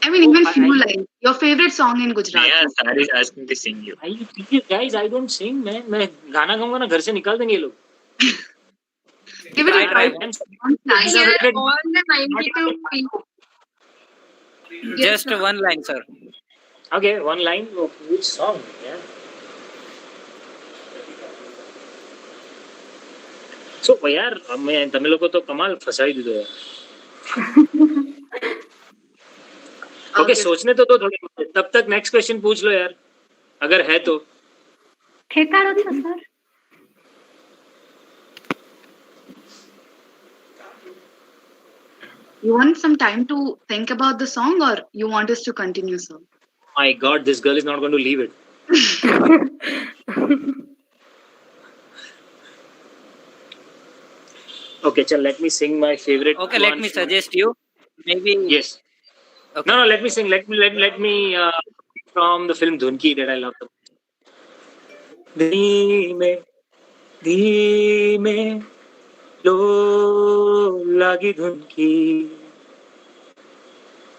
[SPEAKER 7] I mean, even few lines. Your favorite song in Gujarati.
[SPEAKER 8] Neha, sir is asking to sing you.
[SPEAKER 2] Are you serious, guys? I don't sing, man. मैं गाना गाऊंगा ना घर से निकाल देंगे ये लोग.
[SPEAKER 7] Give it a try.
[SPEAKER 6] All the 92 people.
[SPEAKER 5] Just one line, sir.
[SPEAKER 2] Okay, one line. Oh, which song? Yeah. So यार मैं तमिल को तो कमाल फंसा ही दो यार. Okay, सोचने तो थोड़े. तब तक नेक्स्ट क्वेश्चन पूछ लो यार, अगर है तो.
[SPEAKER 1] ખેતાડો છો sir?
[SPEAKER 7] You want some time to think about the song, or you want us to continue, sir?
[SPEAKER 2] My God, this girl is not going to leave it. Okay, chal, let me sing my favorite.
[SPEAKER 5] Okay, let me suggest you. Maybe.
[SPEAKER 2] Yes.
[SPEAKER 5] Okay.
[SPEAKER 2] No, let me sing. Let me from the film Dhunki that I love. धीमे धीमे लो लगी धुन की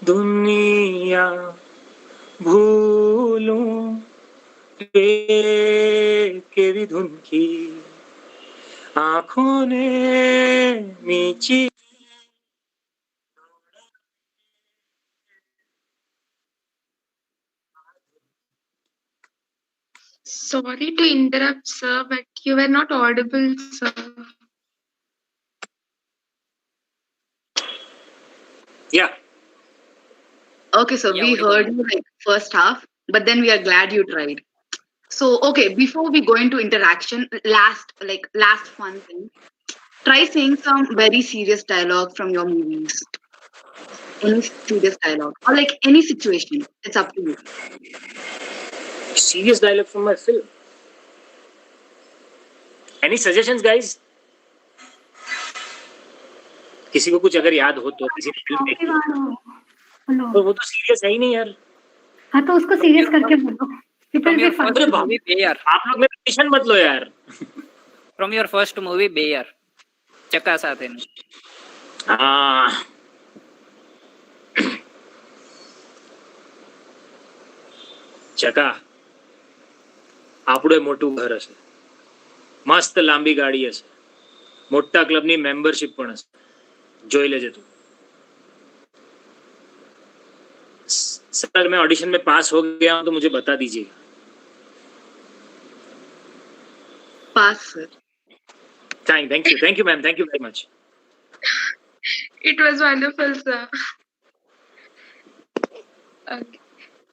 [SPEAKER 2] दुनिया भूलूं के भी धुन की आंखों ने नीची
[SPEAKER 6] Sorry to interrupt, sir, but you were not audible, sir.
[SPEAKER 2] Yeah.
[SPEAKER 7] Okay, so
[SPEAKER 5] Yeah,
[SPEAKER 7] we
[SPEAKER 5] audible
[SPEAKER 7] heard
[SPEAKER 5] now.
[SPEAKER 7] you like first half, but then we are glad you tried. So okay, before we go into interaction, last fun thing. Try saying some very serious dialogue from your movies. Any serious dialogue or like any situation. It's up to you.
[SPEAKER 2] Serious dialogue from my film. Any suggestions, guys? किसी को कुछ अगर याद हो तो किसी ने film देखी हो
[SPEAKER 1] हेलो
[SPEAKER 2] तो वो तो सीरियस है ही नहीं यार.
[SPEAKER 1] हाँ तो उसको सीरियस करके बोलो. It will
[SPEAKER 5] From
[SPEAKER 1] be
[SPEAKER 5] your
[SPEAKER 1] fun.
[SPEAKER 5] first movie, Bayer.
[SPEAKER 2] आप लोग मेरा टेंशन मत लो यार.
[SPEAKER 5] From your first movie, Bayer. चक्का साथ है.
[SPEAKER 2] हाँ. ચકા આપણું મોટું ઘર હશે, મસ્ત લાંબી ગાડી હશે, મોટા ક્લબની મેમ્બરશિપ પણ હશે. જોઈ લેજે તું. सर मैं ऑडिशन में पास हो गया हूं तो मुझे बता दीजिएगा.
[SPEAKER 7] Pass, sir.
[SPEAKER 2] Thank you ma'am, thank you very much.
[SPEAKER 6] It was wonderful, sir. Okay.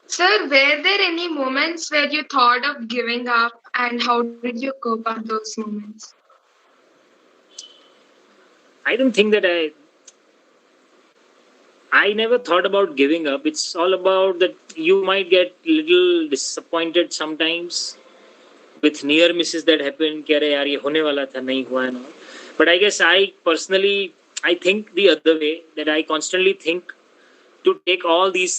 [SPEAKER 6] Sir, were there any moments where you thought of giving up, and how did you cope up those moments?
[SPEAKER 2] I don't think that I never thought about giving up. It's all about that you might get little disappointed sometimes with near misses that happen. कि अरे यार ये होने वाला था, नहीं हुआ है ना. But I guess I personally I think the other way, that I constantly think to take all these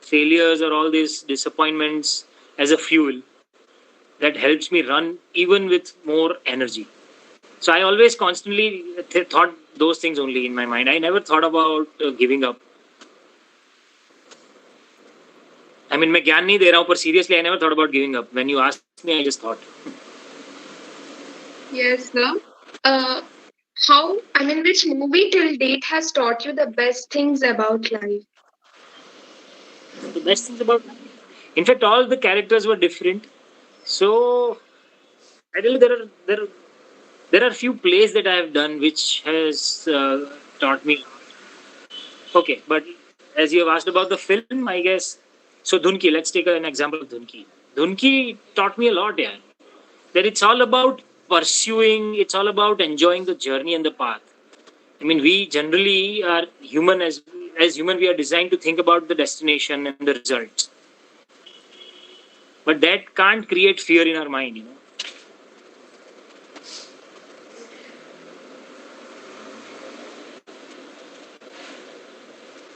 [SPEAKER 2] failures or all these disappointments as a fuel that helps me run even with more energy. So I always constantly thought those things only in my mind. I never thought about giving up. I mean, मैं ज्ञान नहीं दे रहा हूँ, पर seriously I never thought about giving up. When you asked me, I just thought.
[SPEAKER 6] Yes, sir. Which movie till date has taught you the best things about life?
[SPEAKER 2] The best things about, in fact, all the characters were different. So I tell you, there are few plays that I have done which has taught me. Okay, but as you have asked about the film, I guess. So Dhunki, let's take an example of Dhunki. Dhunki taught me a lot, yeah. That it's all about pursuing, it's all about enjoying the journey and the path. I mean, we generally are human, as human, we are designed to think about the destination and the results. But that can't create fear in our mind, you know.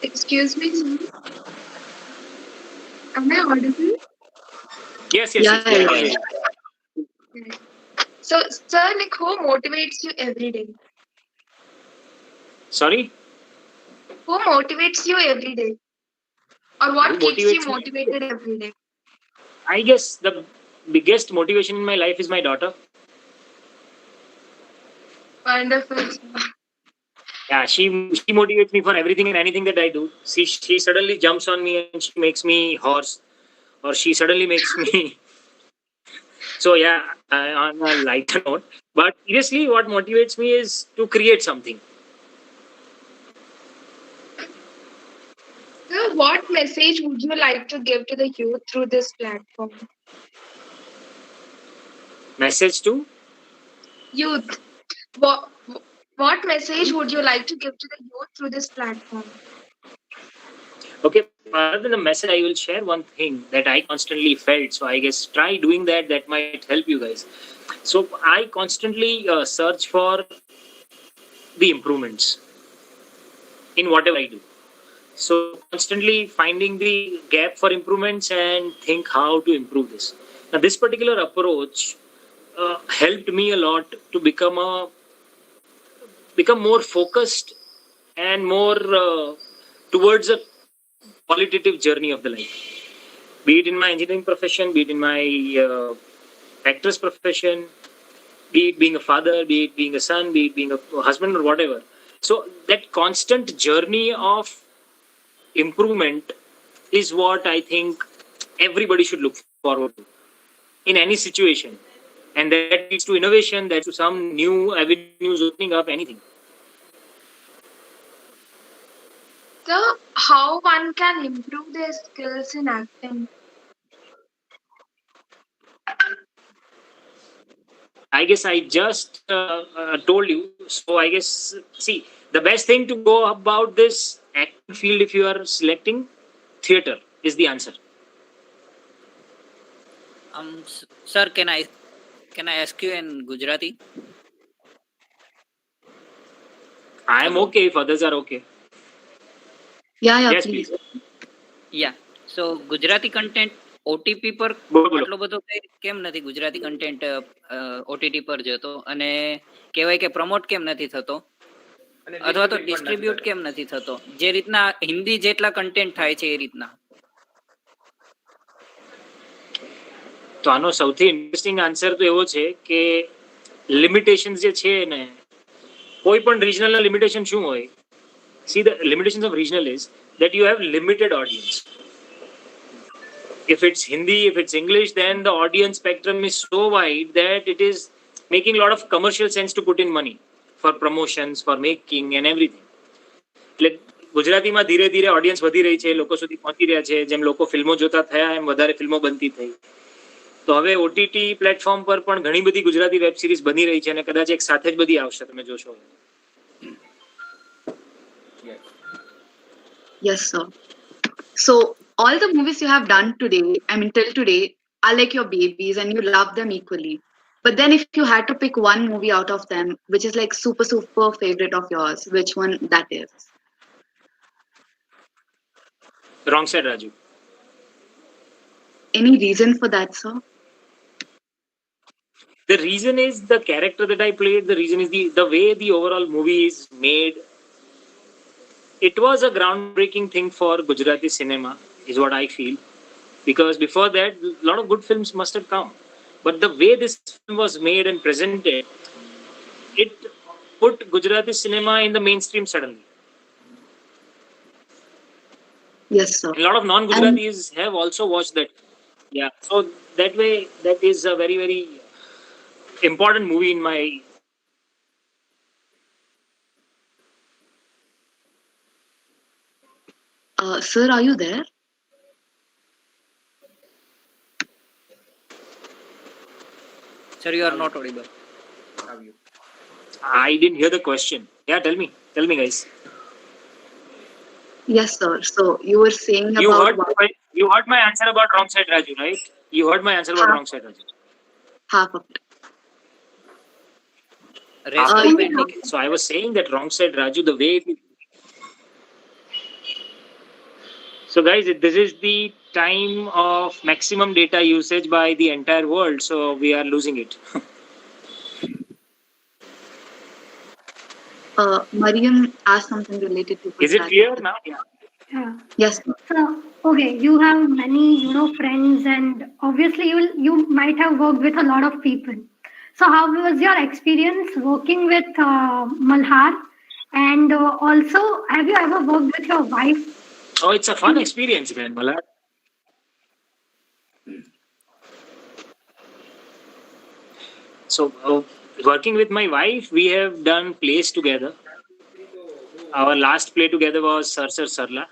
[SPEAKER 6] Excuse me, sir. Am I audible?
[SPEAKER 2] Yes.
[SPEAKER 7] Yeah.
[SPEAKER 6] So, sir, like, who motivates you every day?
[SPEAKER 2] Sorry?
[SPEAKER 6] Who motivates you every day? Or what
[SPEAKER 2] Who
[SPEAKER 6] keeps you
[SPEAKER 2] motivates me?
[SPEAKER 6] motivated every day?
[SPEAKER 2] I guess the biggest motivation in my life is my daughter.
[SPEAKER 6] Wonderful, sir.
[SPEAKER 2] Yeah, she motivates me for everything and anything that I do. She suddenly jumps on me and she makes me hoarse, or she suddenly makes me. So yeah, on a lighter note. But seriously, what motivates me is to create something.
[SPEAKER 6] Sir, what message would you like to give to the youth through this platform?
[SPEAKER 2] Message to
[SPEAKER 6] Youth. What message would you like to give to the youth through this platform?
[SPEAKER 2] okay. Other than the message, I will share one thing that I constantly felt. So I guess try doing that. That might help you guys. So I constantly search for the improvements in whatever I do. So constantly finding the gap for improvements and think how to improve this. Now this particular approach helped me a lot to become more focused and more towards a qualitative journey of the life. Be it in my engineering profession, be it in my actress profession, be it being a father, be it being a son, be it being a husband or whatever. So that constant journey of improvement is what I think everybody should look forward to in any situation. And that leads to innovation, that leads to some new avenues opening up, anything.
[SPEAKER 9] So, how one can improve their skills in acting?
[SPEAKER 2] I guess I just told you. So I guess, see, the best thing to go about this acting field if you are selecting theater is the answer.
[SPEAKER 5] Sir, can I ask you in Gujarati?
[SPEAKER 2] I am okay if others are okay.
[SPEAKER 7] Yeah,
[SPEAKER 2] Yes,
[SPEAKER 7] please.
[SPEAKER 2] please.
[SPEAKER 5] Yeah. So Gujarati content OTP પર
[SPEAKER 2] બોલો, બોલો.
[SPEAKER 5] આટલો બધો કેમ નથી Gujarati content OTT પર જતો અને કહેવાય કે પ્રમોટ કેમ નથી થતો અથવા તો ડિસ્ટ્રીબ્યુટ કેમ નથી થતો જે રીતના હિન્દી જેટલા કન્ટેન્ટ થાય છે એ રીતના?
[SPEAKER 2] તો આનો સૌથી ઇન્ટરેસ્ટિંગ આન્સર તો એવો છે કે લિમિટેશન્સ જે છે ને કોઈ પણ રિજનલના લિમિટેશન શું હોય? See, the limitations of regional is that you have limited audience. If it's Hindi, if it's English, then the audience spectrum is so wide that it is making a lot of commercial sense to put in money for promotions, for making and everything. એટલે ગુજરાતીમાં ધીરે ધીરે audience વધી રહી છે, લોકો સુધી પહોંચી રહ્યા છે, જેમ લોકો ફિલ્મો જોતા થયા એમ વધારે ફિલ્મો બનતી થઈ. તો હવે ઓટીટી પ્લેટફોર્મ પર પણ ઘણી બધી ગુજરાતી વેબ સિરીઝ બની રહી છે અને કદાચ એક સાથે જ બધી આવશે, તમે જોશો.
[SPEAKER 7] Yes, sir. So, all the movies you have done today, till today, are like your babies and you love them equally. But then, if you had to pick one movie out of them, which is like super, super favorite of yours, which one that is?
[SPEAKER 2] Wrong Side Raju.
[SPEAKER 7] Any reason for that, sir?
[SPEAKER 2] The reason is the character that I played. The reason is the way the overall movie is made. It was a groundbreaking thing for Gujarati cinema, is what I feel. Because before that, a lot of good films must have come. But the way this film was made and presented, it put Gujarati cinema in the mainstream suddenly.
[SPEAKER 7] Yes, sir.
[SPEAKER 2] A lot of non-Gujaratis have also watched that. Yeah. So that way, that is a very, very important movie in my.
[SPEAKER 7] Sir, are you there?
[SPEAKER 5] Sir, you are not audible.
[SPEAKER 2] I didn't hear the question. Yeah, tell me, guys.
[SPEAKER 7] Yes, sir. So you were saying
[SPEAKER 2] You
[SPEAKER 7] about
[SPEAKER 2] heard my answer about Wrong Side Raju, right? You heard my answer about Wrong Side Raju.
[SPEAKER 7] half of it.
[SPEAKER 5] Rest of pending.
[SPEAKER 2] Okay. So I was saying that Wrong Side Raju, the way. So guys, this is the time of maximum data usage by the entire world. So we are losing it.
[SPEAKER 7] Mariam asked something related to.
[SPEAKER 2] Is it clear now? Yeah.
[SPEAKER 1] Yeah.
[SPEAKER 7] Yes, sir.
[SPEAKER 1] So, okay, you have many, friends, and obviously you might have worked with a lot of people. So, how was your experience working with Malhar? And also, have you ever worked with your wife?
[SPEAKER 2] Oh, it's a fun experience, man, Malhar. So, working with my wife, we have done plays together. Our last play together was Sar Sarla.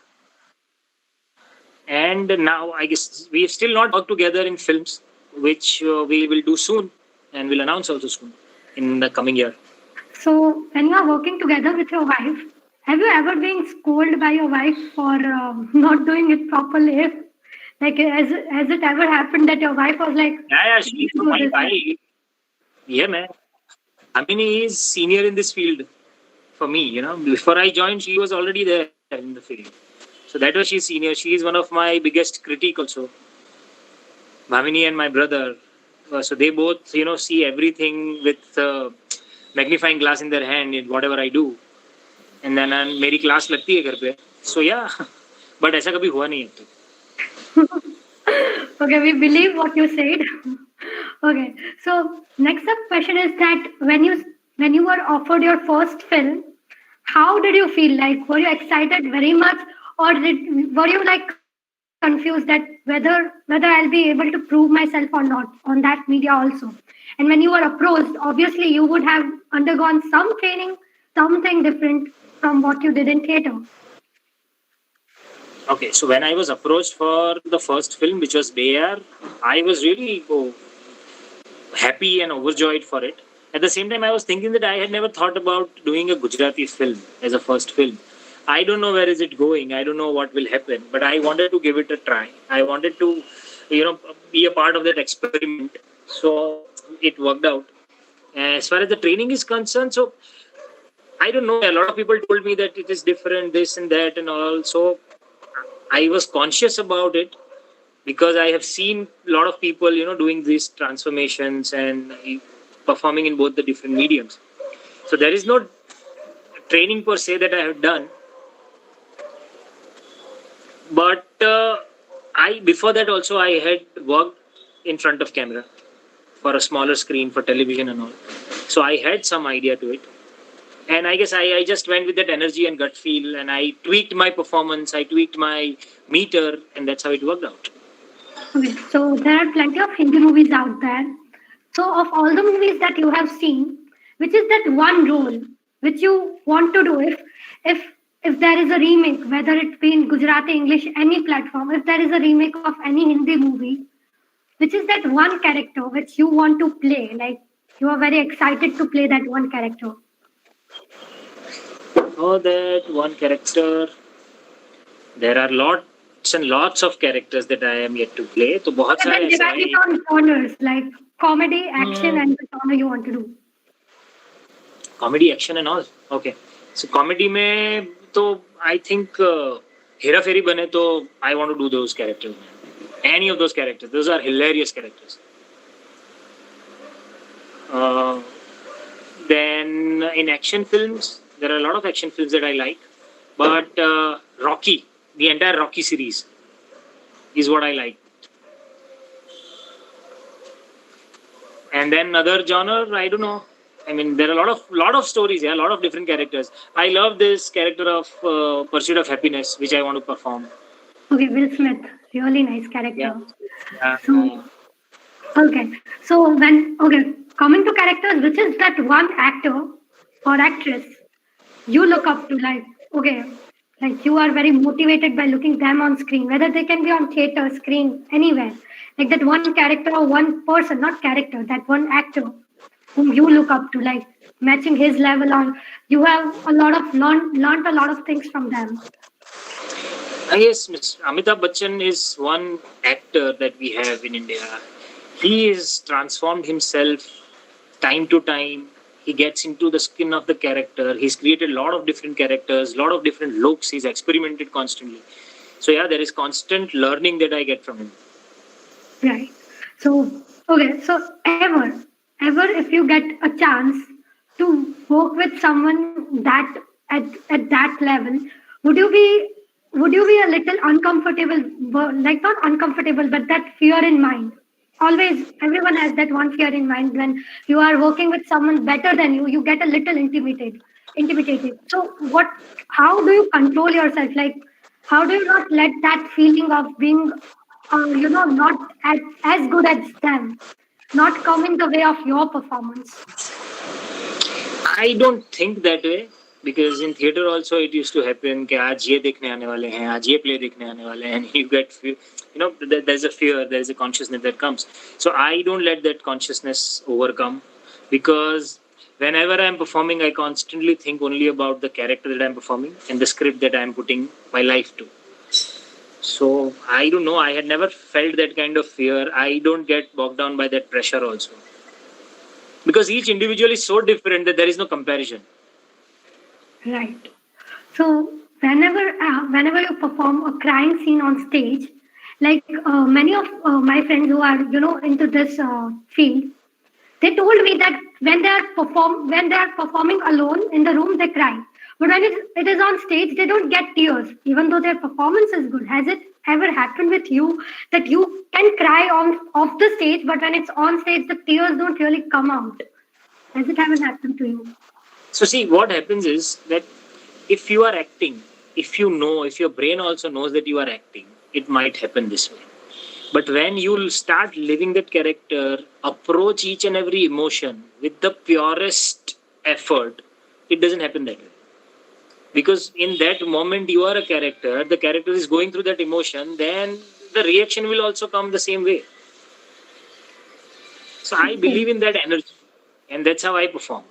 [SPEAKER 2] And now, I guess, we have still not worked together in films, which we will do soon and will announce also soon in the coming year.
[SPEAKER 1] So, when you are working together with your wife, have you ever been scolded by your wife for not doing it properly? Like, has it ever happened that your wife was like,
[SPEAKER 2] Yeah, she's my wife. Yeah, man. I mean, he is senior in this field. for me. Before I joined, she was already there in the field. So that was she's senior. She is one of my biggest critique also. Bhavini and my brother. So they both, see everything with magnifying glass in their hand in whatever I do. And then मेरी class लगती है घर पे. So yeah, but ऐसा कभी हुआ नहीं है.
[SPEAKER 1] Okay, we believe what you said. Okay, so next up question is that when you were offered your first film, how did you feel? Like, were you excited very much, or were you like confused that whether I'll be able to prove myself or not on that media also? And when you were approached, obviously you would have undergone some training, something different from what you did in theater.
[SPEAKER 2] Okay, so when I was approached for the first film, which was Bayar, I was really happy and overjoyed for it. At the same time, I was thinking that I had never thought about doing a Gujarati film as a first film. I don't know where is it going. I don't know what will happen, but I wanted to give it a try. I wanted to, be a part of that experiment. So it worked out. As far as the training is concerned, so I don't know. A lot of people told me that it is different, this and that, and all. So I was conscious about it because I have seen a lot of people, doing these transformations and performing in both the different mediums. So there is no training per se that I have done. But before that also I had worked in front of camera for a smaller screen for television and all. So I had some idea to it. And I guess I just went with that energy and gut feel, and I tweaked my performance, I tweaked my meter, and that's how it worked out.
[SPEAKER 1] Okay, so there are plenty of Hindi movies out there. So of all the movies that you have seen, which is that one role which you want to do if there is a remake, whether it be in Gujarati, English, any platform, if there is a remake of any Hindi movie, which is that one character which you want to play, like you are very excited to play that one character?
[SPEAKER 2] Oh, that one character. There are lots and lots of characters that I am yet to play. So बहुत
[SPEAKER 1] And then
[SPEAKER 2] सारे
[SPEAKER 1] divide it on genres, like comedy, action, and the genre you want to do.
[SPEAKER 2] Comedy, action, and all. Okay. So comedy में तो I think Hera फेरी बने तो I want to do those characters. Any of those characters. Those are hilarious characters. Then in action films, there are a lot of action films that I like. But Rocky, the entire Rocky series is what I like. And then other genre, I don't know. I mean, there are a lot of stories, a lot of different characters. I love this character of Pursuit of Happiness, which I want to perform.
[SPEAKER 1] Okay, Will Smith, really nice character.
[SPEAKER 2] Yeah.
[SPEAKER 1] So, coming to characters, which is that one actor or actress you look up to, like you are very motivated by looking them on screen, whether they can be on theater, screen, anywhere. Like that one character or one person, not character, that one actor whom you look up to, like matching his level, or you have learned a lot of things from them.
[SPEAKER 2] Yes, Mr. Amitabh Bachchan is one actor that we have in India. He has transformed himself time to time. He gets into the skin of the character. He's created a lot of different characters, a lot of different looks. He's experimented constantly. So yeah, there is constant learning that I get from him.
[SPEAKER 1] Right. So ever if you get a chance to work with someone that at that level, would you be a little uncomfortable, like not uncomfortable, but that fear in mind? Always, everyone has that one fear in mind. When you are working with someone better than you, you get a little intimidated. So how do you control yourself? Like, how do you not let that feeling of being not as good as them not come in the way of your performance?
[SPEAKER 2] I don't think that way, because in theater also it used to happen कि आज ये देखने आने वाले हैं, आज ये play देखने आने वाले हैं, and you get there's a fear, there's a consciousness that comes. So I don't let that consciousness overcome, because whenever I'm performing, I constantly think only about the character that I'm performing and the script that I'm putting my life to. So I don't know, I had never felt that kind of fear. I don't get bogged down by that pressure also, because each individual is so different that there is no comparison.
[SPEAKER 1] Right. So whenever you perform a crying scene on stage, like many of my friends who are into this field, they told me that when they are performing alone in the room, they cry. But when it is on stage, they don't get tears, even though their performance is good. Has it ever happened with you that you can cry on off the stage, but when it's on stage, the tears don't really come out? Has it ever happened to you?
[SPEAKER 2] So see, what happens is that if you are acting, if your brain also knows that you are acting, it might happen this way. But when you start living that character, approach each and every emotion with the purest effort, it doesn't happen that way. Because in that moment you are a character, the character is going through that emotion, then the reaction will also come the same way. So I believe in that energy, and that's how I perform.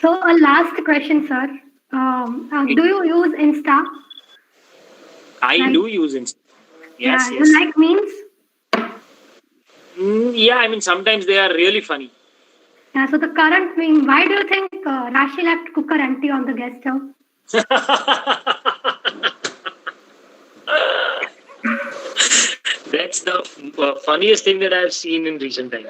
[SPEAKER 1] So a last question, sir. Do you use Insta?
[SPEAKER 2] I
[SPEAKER 1] Like,
[SPEAKER 2] do use Instagram.
[SPEAKER 1] yeah,
[SPEAKER 2] Yes,
[SPEAKER 1] you
[SPEAKER 2] yes.
[SPEAKER 1] like memes?
[SPEAKER 2] Yeah, I mean, sometimes they are really funny.
[SPEAKER 1] Yeah, so the current meme, why do you think Rashi left cooker empty on the guest stove?
[SPEAKER 2] That's the funniest thing that I've seen in recent times.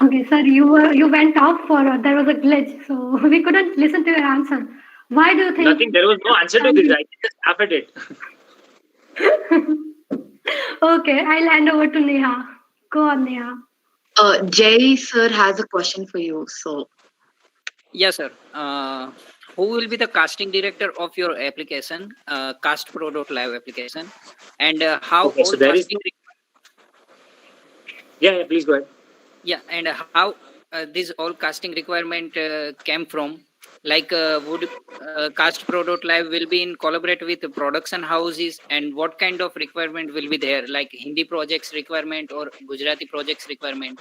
[SPEAKER 1] Okay, sir, you went off for there was a glitch, so we couldn't listen to your answer. Why do you think?
[SPEAKER 2] Nothing, there was no answer to this. I just laugh at it.
[SPEAKER 1] Okay, I'll hand over to Neha. Go on, Neha.
[SPEAKER 7] Jay sir has a question for you. So
[SPEAKER 5] Yes, sir. Who will be the casting director of your application, castpro.live application, and how
[SPEAKER 2] Okay,
[SPEAKER 5] all
[SPEAKER 2] so there is
[SPEAKER 5] casting?
[SPEAKER 2] no. Yeah, please go ahead.
[SPEAKER 5] Yeah, and how this all casting requirement came from? Like, would castpro.live will be in collaborate with the production houses, and what kind of requirement will be there? Like Hindi projects requirement or Gujarati projects requirement?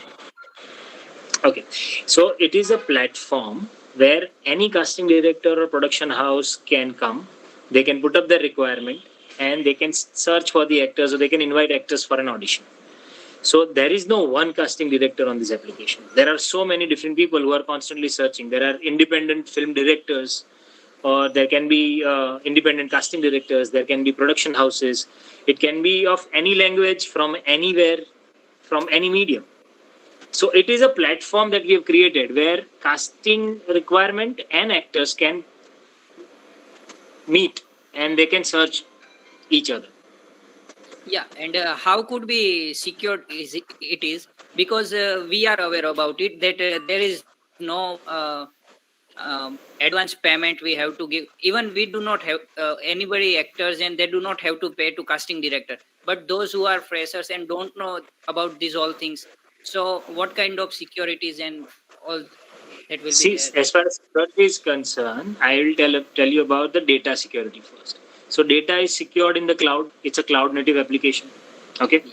[SPEAKER 2] Okay, so it is a platform where any casting director or production house can come. They can put up their requirement and they can search for the actors or they can invite actors for an audition. So there is no one casting director on this application. There are so many different people who are constantly searching. There are independent film directors, or there can be independent casting directors. There can be production houses. It can be of any language, from anywhere, from any medium. So it is a platform that we have created where casting requirement and actors can meet and they can search each other.
[SPEAKER 5] Yeah, and how could be secured it is because we are aware about it that there is no advance payment we have to give. Even we do not have anybody actors and they do not have to pay to casting director. But those who are freshers and don't know about these all things, so what kind of securities and all that will be
[SPEAKER 2] See,
[SPEAKER 5] there?
[SPEAKER 2] as far as security is concerned, I will tell you about the data security first. So data is secured in the cloud. It's a cloud native application. Okay,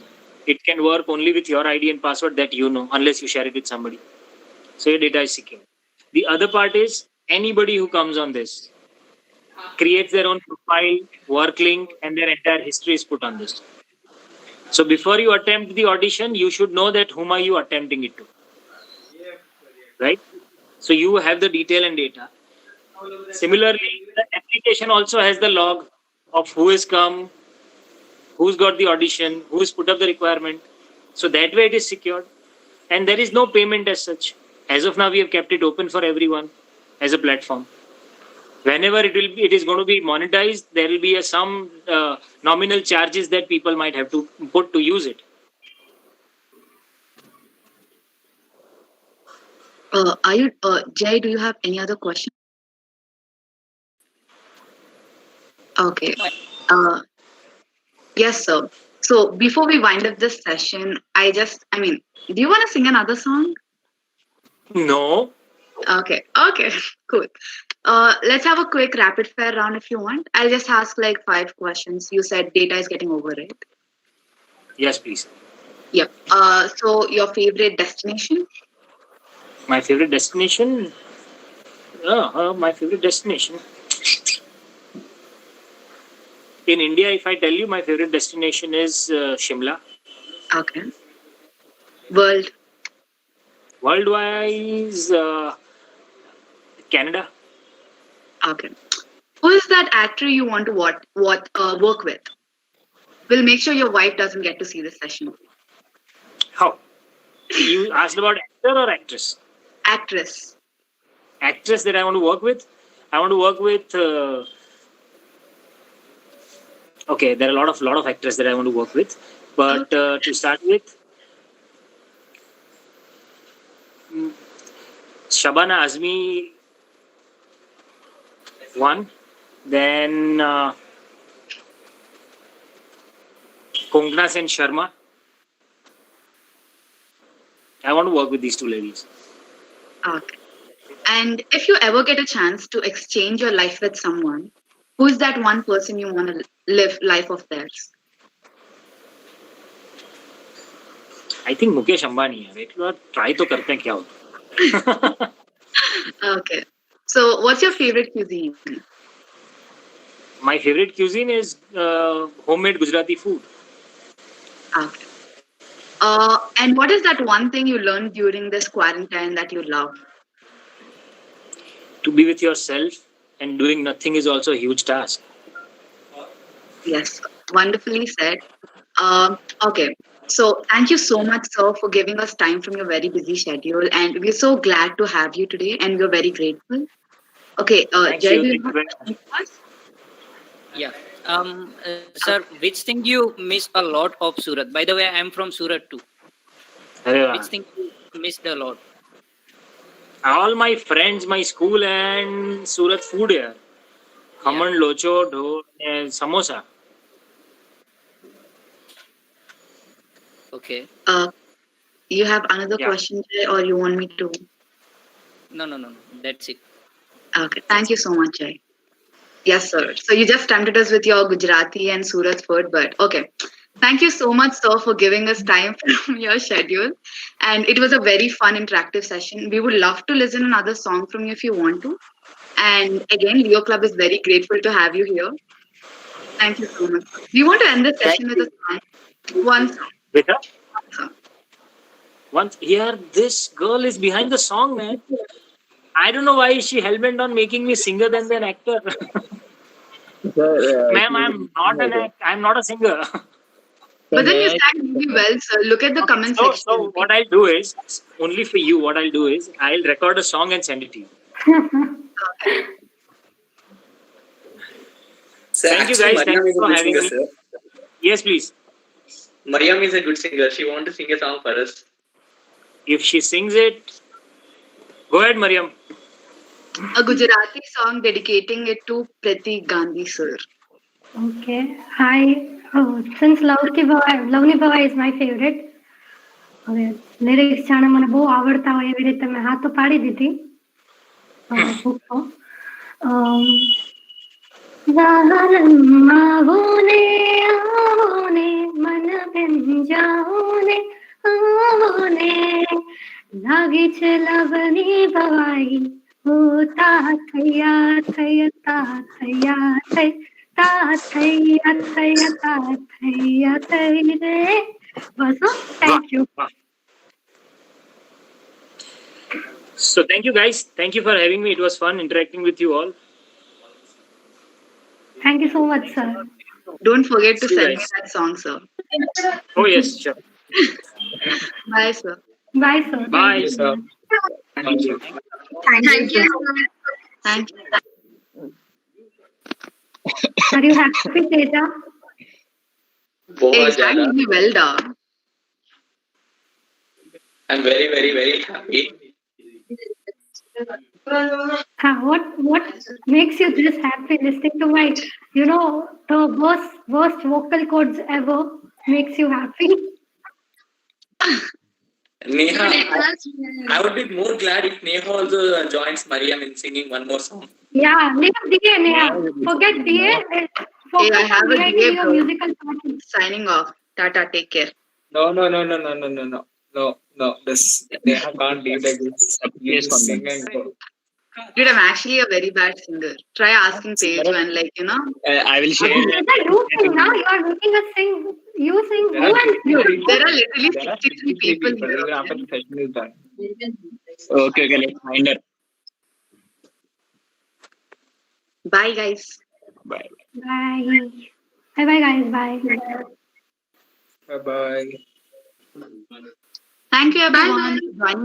[SPEAKER 2] it can work only with your ID and password that you know, unless you share it with somebody. So your data is secure. The other part is anybody who comes on this creates their own profile, work link, and their entire history is put on this. So before you attempt the audition, you should know that whom are you attempting it to, right? So you have the detail and data. Similarly, the application also has the log of who has come, who's got the audition, who's put up the requirement. So that way it is secured. And there is no payment as such. As of now, we have kept it open for everyone as a platform. Whenever it is going to be monetized, there will be some nominal charges that people might have to put to use it.
[SPEAKER 7] are you Jay? Do you have any other question? Okay. Uh, yes, sir. So before we wind up this session, I mean, do you want to sing another song?
[SPEAKER 2] No.
[SPEAKER 7] Okay. Okay. Cool. Let's have a quick rapid fire round if you want. I'll just ask like 5 questions. You said data is getting over, right?
[SPEAKER 2] Yes, please.
[SPEAKER 7] Yep. So your favorite destination?
[SPEAKER 2] My favorite destination. My favorite destination. In India, if I tell you, my favorite destination is Shimla.
[SPEAKER 7] Okay. World.
[SPEAKER 2] Worldwise, Canada.
[SPEAKER 7] Okay. Who is that actor you want to work with? We'll make sure your wife doesn't get to see this session.
[SPEAKER 2] How? You asked about actor or actress?
[SPEAKER 7] Actress.
[SPEAKER 2] Actress that I want to work with? I want to work with. Okay, there are a lot of actors that I want to work with, but to start with, Shabana Azmi, one, then Kongna Sen Sharma. I want to work with these two ladies.
[SPEAKER 7] Okay. And if you ever get a chance to exchange your life with someone, who is that one person you want to live life of theirs?
[SPEAKER 2] I think Mukesh Ambani है. एक बार try तो करते हैं क्या होता.
[SPEAKER 7] Okay. So, what's your favorite cuisine?
[SPEAKER 2] My favorite cuisine is homemade Gujarati food.
[SPEAKER 7] Okay. And what is that one thing you learned during this quarantine that you love?
[SPEAKER 2] To be with yourself and doing nothing is also a huge task.
[SPEAKER 7] Yes, wonderfully said. Okay, so thank you so much, sir, for giving us time from your very busy schedule, and we're so glad to have you today, and we're very grateful. Okay,
[SPEAKER 2] Thank
[SPEAKER 7] Jay,
[SPEAKER 2] you.
[SPEAKER 7] do you
[SPEAKER 2] Thank you
[SPEAKER 7] have
[SPEAKER 2] very
[SPEAKER 7] questions
[SPEAKER 2] much.
[SPEAKER 7] for us?
[SPEAKER 5] Yeah. Sir, which thing you miss a lot of Surat? By the way, I'm from Surat too.
[SPEAKER 2] अरे वाह.
[SPEAKER 5] Which thing you missed a lot?
[SPEAKER 2] All my friends, my school, and Surat food here. Khaman, locho, dhol, and samosa.
[SPEAKER 5] Okay.
[SPEAKER 7] You have another
[SPEAKER 2] Yeah.
[SPEAKER 7] question, Jay, or you want me to?
[SPEAKER 5] No. That's it.
[SPEAKER 7] Okay, thank you so much, Jay. Yes, sir. So you just tempted us with your Gujarati and Surat food, but okay. Thank you so much, sir, for giving us time from your schedule. And it was a very fun, interactive session. We would love to listen another song from you if you want to. And again, Leo Club is very grateful to have you here. Thank you so much. Do you want to end the
[SPEAKER 2] Thank
[SPEAKER 7] session with
[SPEAKER 2] you.
[SPEAKER 7] a song? One song.
[SPEAKER 2] With her?
[SPEAKER 7] One song.
[SPEAKER 2] Once here, this girl is behind the song, man. I don't know why is she hell-bent on making me singer than an actor. Ma'am, I'm not a singer.
[SPEAKER 7] But then you sang really well, sir. Look at the
[SPEAKER 2] Okay,
[SPEAKER 7] comment
[SPEAKER 2] so
[SPEAKER 7] section.
[SPEAKER 2] what I'll do is, only for you, what I'll do is, I'll record a song and send it to you.
[SPEAKER 3] Sir,
[SPEAKER 2] Thank you
[SPEAKER 3] actually,
[SPEAKER 2] guys. Thank
[SPEAKER 3] Mariam
[SPEAKER 2] you
[SPEAKER 3] is a
[SPEAKER 2] for
[SPEAKER 3] good
[SPEAKER 2] having
[SPEAKER 3] singer,
[SPEAKER 2] me.
[SPEAKER 3] sir.
[SPEAKER 2] Yes, please.
[SPEAKER 3] Mariam is a good singer. She wants to sing a song for us.
[SPEAKER 2] If she sings it, go ahead, Mariam.
[SPEAKER 7] A Gujarati song dedicating it to Pratik Gandhi, sir.
[SPEAKER 1] Okay. Since Lovely Boy is my favorite. હવે lyrics જાણે મને બહુ આવડતા હોય એવી રીતે મેં હાથ તો પાડી દીધી. ભૂખો. આવો ને મન ભીંજાવો ને આવો ને લાગી છે લવની ભવાઈ ઓ તા થૈયા થૈયા તા થૈયા થઈ તા થૈયા થૈયા તા થૈયા થઈ રે. બસ. Thank you.
[SPEAKER 2] So thank you guys. Thank you for having me. It was fun interacting with you all.
[SPEAKER 1] Thank you so much, sir.
[SPEAKER 7] Don't forget to
[SPEAKER 2] See you
[SPEAKER 7] send me
[SPEAKER 2] guys.
[SPEAKER 7] that song, sir.
[SPEAKER 2] Oh yes, sure.
[SPEAKER 7] Bye, sir.
[SPEAKER 1] Bye, sir.
[SPEAKER 2] Bye,
[SPEAKER 3] sir. Thank you.
[SPEAKER 9] Thank you.
[SPEAKER 7] Thank you.
[SPEAKER 1] Are you happy, Teja?
[SPEAKER 3] बहुत
[SPEAKER 7] Hey,
[SPEAKER 3] ज़्यादा.
[SPEAKER 7] sang really well, da.
[SPEAKER 3] I'm very, very, very happy.
[SPEAKER 1] What makes you this happy listening to my, the worst vocal cords ever makes you happy?
[SPEAKER 3] Neha, I would be more glad if Neha also joins Mariam in singing one more song.
[SPEAKER 1] Yeah, leave DA, Neha. Forget DA.
[SPEAKER 7] Hey,
[SPEAKER 1] Focus
[SPEAKER 7] I have
[SPEAKER 1] on
[SPEAKER 7] a
[SPEAKER 1] writing
[SPEAKER 7] DA,
[SPEAKER 1] your
[SPEAKER 7] bro.
[SPEAKER 1] musical party.
[SPEAKER 7] Signing off. Tata, take care.
[SPEAKER 3] No. This Neha can't leave like this. You just sing and go.
[SPEAKER 7] Dude, I'm actually a very bad singer. Try asking Teju and
[SPEAKER 8] I will share.
[SPEAKER 1] Is that you sing now? You are making us sing. You sing.
[SPEAKER 3] There
[SPEAKER 1] Who
[SPEAKER 3] are
[SPEAKER 1] and
[SPEAKER 3] 63
[SPEAKER 1] you?
[SPEAKER 7] There are
[SPEAKER 3] people.
[SPEAKER 7] literally
[SPEAKER 3] There are
[SPEAKER 7] 63
[SPEAKER 3] 63
[SPEAKER 7] people
[SPEAKER 3] people
[SPEAKER 7] here.
[SPEAKER 3] even after
[SPEAKER 7] Okay?
[SPEAKER 3] the session is done.
[SPEAKER 8] Okay, let's find her.
[SPEAKER 7] Bye, guys.
[SPEAKER 8] Bye.
[SPEAKER 1] Bye. Bye bye, guys. Bye.
[SPEAKER 3] Bye bye.
[SPEAKER 7] Thank you, everyone, for joining